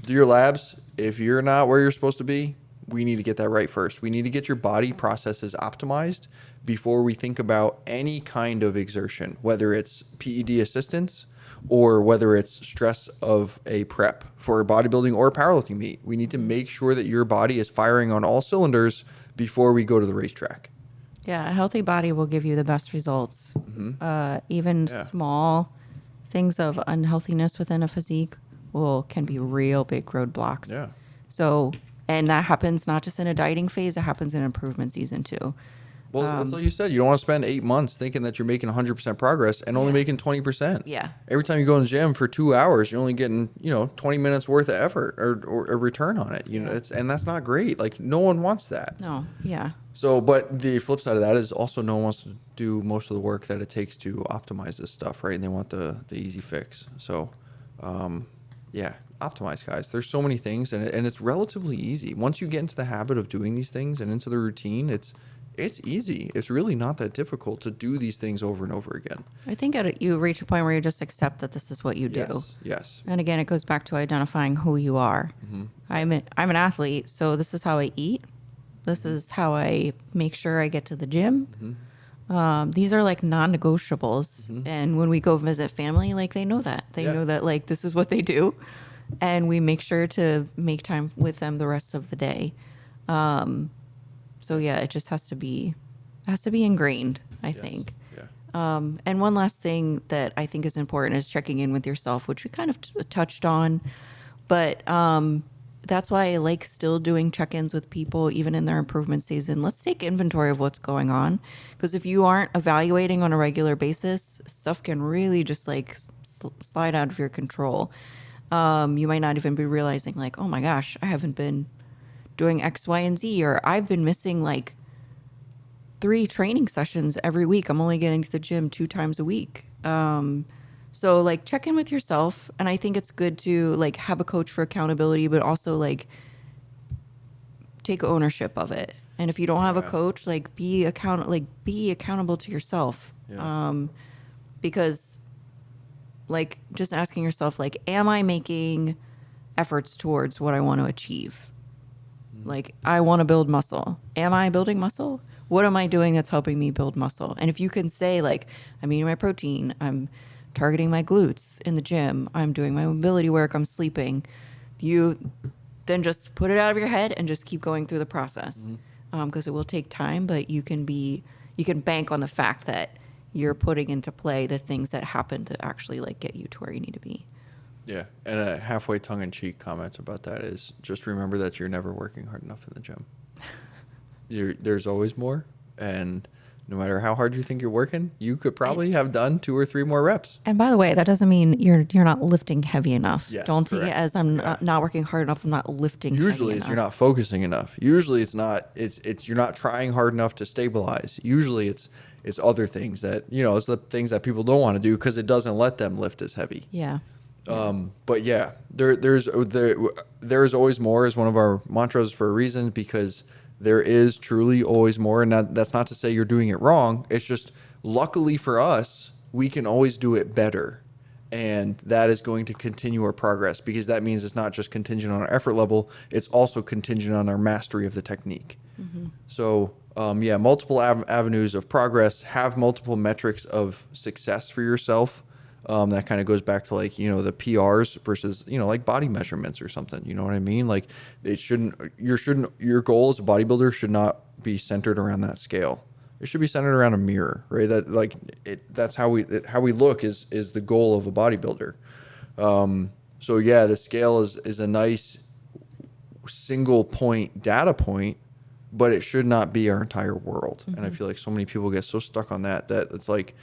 Do your labs. If you're not where you're supposed to be, we need to get that right first. We need to get your body processes optimized before we think about any kind of exertion, whether it's PED assistance or whether it's stress of a prep for a bodybuilding or a powerlifting meet. We need to make sure that your body is firing on all cylinders before we go to the racetrack. Yeah, a healthy body will give you the best results. Even small things of unhealthiness within a physique can be real big roadblocks. Yeah. So, and that happens not just in a dieting phase, it happens in improvement season too. Well, that's like you said. You don't want to spend 8 months thinking that you're making 100% progress and only making 20%. Yeah. Every time you go in the gym for 2 hours, you're only getting 20 minutes worth of effort or a return on it. And that's not great. Like, no one wants that. No. Yeah. So, but the flip side of that is also no one wants to do most of the work that it takes to optimize this stuff, right? And they want the easy fix. So, optimize, guys. There's so many things, and it's relatively easy. Once you get into the habit of doing these things and into the routine, it's easy. It's really not that difficult to do these things over and over again. I think you reach a point where you just accept that this is what you do. Yes. And again, it goes back to identifying who you are. I'm an athlete, so this is how I eat. This is how I make sure I get to the gym. Mm-hmm. These are like non-negotiables. Mm-hmm. And when we go visit family, like they know that. They know that like this is what they do. And we make sure to make time with them the rest of the day. So yeah, it just has to be ingrained, I Yes. think. Yeah. And one last thing that I think is important is checking in with yourself, which we kind of touched on. But that's why I like still doing check-ins with people, even in their improvement season. Let's take inventory of what's going on, because if you aren't evaluating on a regular basis, stuff can really just like slide out of your control. You might not even be realizing, like, oh my gosh, I haven't been doing X, Y, and Z, or I've been missing like 3 training sessions every week. I'm only getting to the gym 2 times a week. So like check in with yourself, and I think it's good to like have a coach for accountability, but also like take ownership of it. And if you don't have a Yeah. coach, like be accountable to yourself. Yeah. Because like just asking yourself, like, am I making efforts towards what I want to achieve? Like, I want to build muscle. Am I building muscle? What am I doing that's helping me build muscle? And if you can say, like, I'm eating my protein, I'm targeting my glutes in the gym, I'm doing my mobility work, I'm sleeping, you then just put it out of your head and just keep going through the process. Because it will take time, but you can bank on the fact that you're putting into play the things that happen to actually like get you to where you need to be. Yeah. And a halfway tongue-in-cheek comment about that is just remember that you're never working hard enough in the gym. There's always more, and no matter how hard you think you're working, you could probably have done 2 or 3 more reps. And by the way, that doesn't mean you're not lifting heavy enough. Yes, Don't take it correct. as I'm Yeah. not working hard enough. I'm not lifting Usually heavy it's enough. you're not focusing enough. Usually it's not it's you're not trying hard enough to stabilize. Usually it's other things that, it's the things that people don't want to do because it doesn't let them lift as heavy. Yeah. But yeah, there's always more is one of our mantras for a reason, because there is truly always more. And that's not to say you're doing it wrong. It's just, luckily for us, we can always do it better. And that is going to continue our progress, because that means it's not just contingent on our effort level. It's also contingent on our mastery of the technique. So, multiple avenues of progress, have multiple metrics of success for yourself. That kind of goes back to like, the PRs versus, like body measurements or something, you know what I mean? Like your goal as a bodybuilder should not be centered around that scale. It should be centered around a mirror, right? That's how we look is the goal of a bodybuilder. So yeah, the scale is a nice single point data point, but it should not be our entire world. And I feel like so many people get so stuck on that it's like,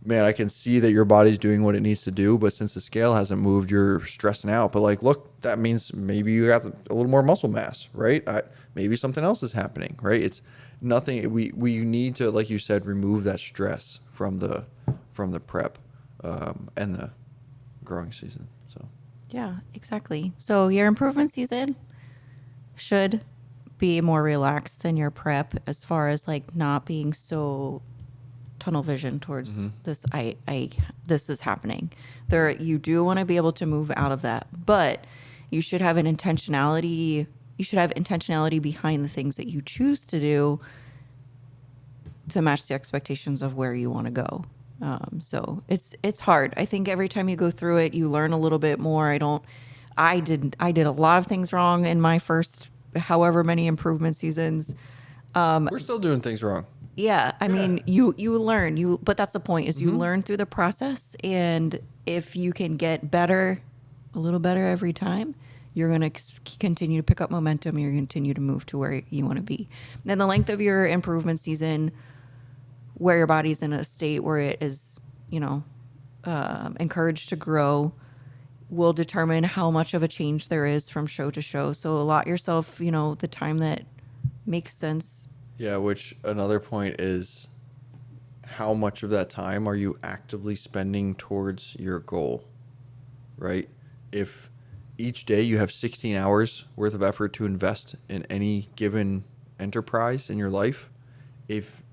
man, I can see that your body's doing what it needs to do, but since the scale hasn't moved, you're stressing out. But like, look, that means maybe you got a little more muscle mass, right? Maybe something else is happening, right? It's nothing. We need to, like you said, remove that stress from the prep and the growing season. So Yeah, exactly. So your improvement season should be more relaxed than your prep, as far as like not being so tunnel vision towards this. This is happening. You do want to be able to move out of that, but you should have an intentionality. You should have intentionality behind the things that you choose to do to match the expectations of where you want to go. So it's hard. I think every time you go through it, you learn a little bit more. I did a lot of things wrong in my first however many improvement seasons. we're still doing things wrong. Yeah, I mean, you learn, but that's the point, is you learn through the process, and if you can get better, a little better every time, you're going to continue to pick up momentum, and you're going to continue to move to where you want to be. Then the length of your improvement season, where your body's in a state where it is, encouraged to grow, will determine how much of a change there is from show to show. So allot yourself, the time that makes sense. Yeah, which another point is, how much of that time are you actively spending towards your goal, right? If each day you have 16 hours worth of effort to invest in any given enterprise in your life, if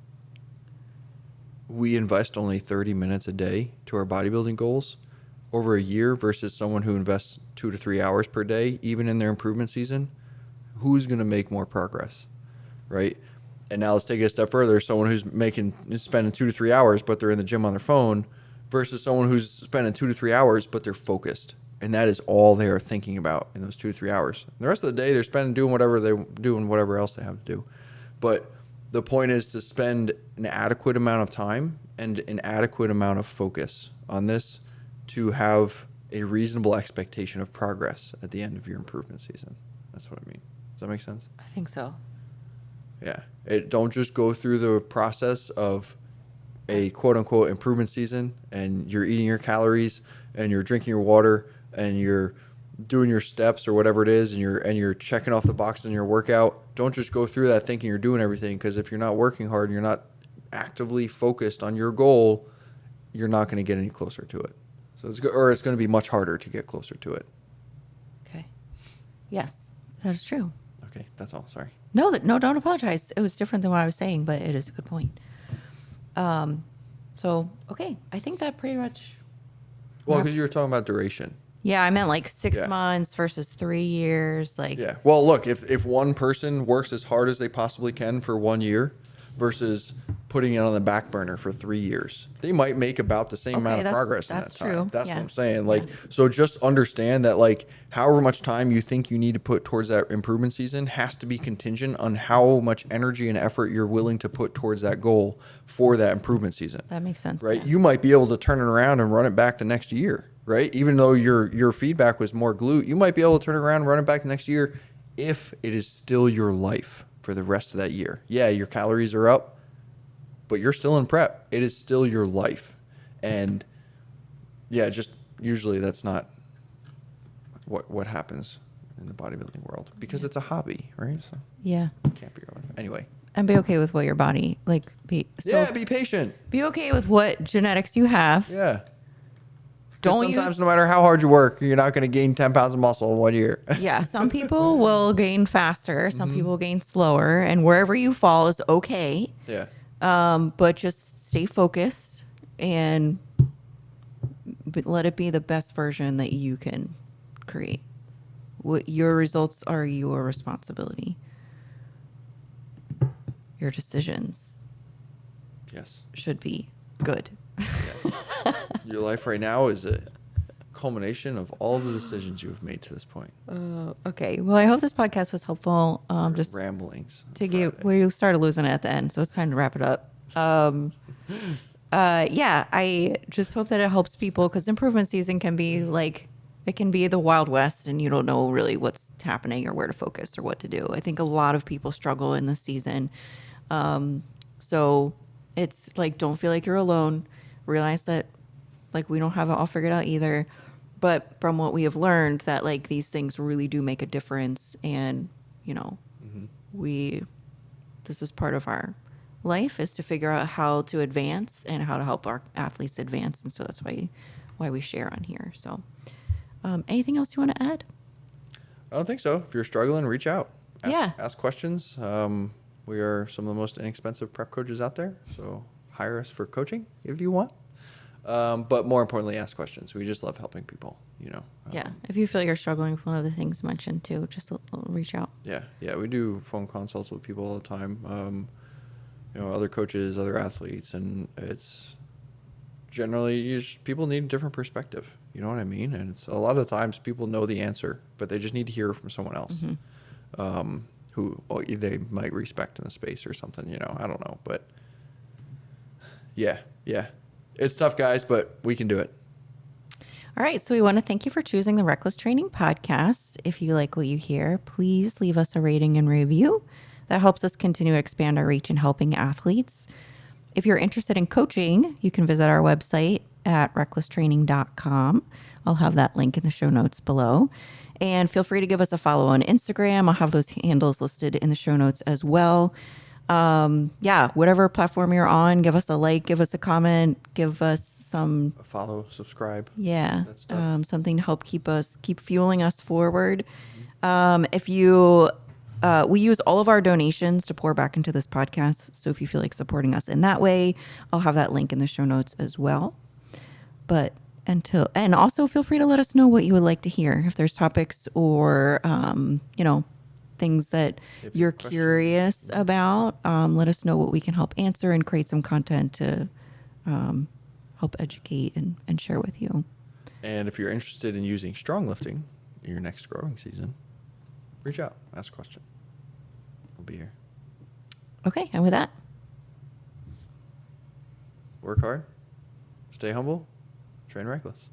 we invest only 30 minutes a day to our bodybuilding goals over a year versus someone who invests 2 to 3 hours per day, even in their improvement season, who's going to make more progress? right? And now let's take it a step further. Someone who's spending 2 to 3 hours, but they're in the gym on their phone, versus someone who's spending 2 to 3 hours, but they're focused. And that is all they are thinking about in those 2 to 3 hours. And the rest of the day, they're spending doing whatever else they have to do. But the point is to spend an adequate amount of time and an adequate amount of focus on this to have a reasonable expectation of progress at the end of your improvement season. That's what I mean. Does that make sense? I think so. Yeah. Don't just go through the process of a quote unquote improvement season and you're eating your calories and you're drinking your water and you're doing your steps or whatever it is and you're checking off the boxes in your workout. Don't just go through that thinking you're doing everything, because if you're not working hard and you're not actively focused on your goal, you're not going to get any closer to it. So it's going to be much harder to get closer to it. Okay. Yes, that is true. Okay, that's all. Sorry. No, don't apologize. It was different than what I was saying, but it is a good point. So, okay, I think that pretty much. Well, because you were talking about duration. Yeah, I meant like 6 Yeah. months versus 3 years. Like, Yeah. Well, look, if one person works as hard as they possibly can for 1 year versus putting it on the back burner for 3 years, they might make about the same amount of progress in that that's time. true. That's Yeah. what I'm saying. Like, so just understand that, like, however much time you think you need to put towards that improvement season has to be contingent on how much energy and effort you're willing to put towards that goal for that improvement season. that makes sense. Right? Yeah. You might be able to turn it around and run it back the next year, right? Even though your feedback was more glute, you might be able to turn it around and run it back the next year if it is still your life for the rest of that year. Yeah, your calories are up, but you're still in prep. It is still your life. And yeah, just usually that's not what happens in the bodybuilding world, because it's a hobby, right? So Yeah. it can't be your life. Anyway. And be okay with what your body, like, be Patient. be okay with what genetics you have. Yeah. Don't Sometimes use, no matter how hard you work, you're not going to gain 10 pounds of muscle in 1 year. yeah, some people will gain faster, some Mm-hmm. people gain slower, and wherever you fall is okay. Yeah. But just stay focused and let it be the best version that you can create. What your results are your responsibility. Your decisions Yes. should be good. Yes. Your life right now is a culmination of all the decisions you have made to this point. Okay. Well, I hope this podcast was helpful. Just Ramblings. to get, we started losing it at the end, so it's time to wrap it up. Yeah, I just hope that it helps people, because improvement season can be like, it can be the Wild West and you don't know really what's happening or where to focus or what to do. I think a lot of people struggle in this season. So it's like, don't feel like you're alone. Realize that, like, we don't have it all figured out either. But from what we have learned, that like these things really do make a difference. And, you know, this is part of our life, is to figure out how to advance and how to help our athletes advance. And so that's why we share on here. So anything else you want to add? I don't think so. If you're struggling, reach out. Ask questions. We are some of the most inexpensive prep coaches out there, so hire us for coaching if you want. But more importantly, ask questions. We just love helping people, you know. Yeah. If you feel you're struggling with one of the things mentioned too, just reach out. Yeah. We do phone consults with people all the time. You know, other coaches, other athletes, and it's generally people need a different perspective. You know what I mean? And it's a lot of the times people know the answer, but they just need to hear from someone else. Who they might respect in the space or something, you know. I don't know, but yeah. It's tough, guys, but we can do it. All right. So we want to thank you for choosing the Reckless Training Podcast. If you like what you hear, please leave us a rating and review. That helps us continue to expand our reach in helping athletes. If you're interested in coaching, you can visit our website at recklesstraining.com. I'll have that link in the show notes below. And feel free to give us a follow on Instagram. I'll have those handles listed in the show notes as well. Whatever platform you're on, give us a like, give us a comment, give us some Follow, subscribe. Yeah, That stuff. something to help keep fueling us forward. If you, we use all of our donations to pour back into this podcast. So if you feel like supporting us in that way, I'll have that link in the show notes as well. But and also feel free to let us know what you would like to hear. If there's topics or, things that If you're questions. curious about, let us know what we can help answer and create some content to help educate and share with you. And if you're interested in using strong lifting in your next growing season, reach out, ask a question. We'll be here. Okay, and with that, Work hard, stay humble, train reckless.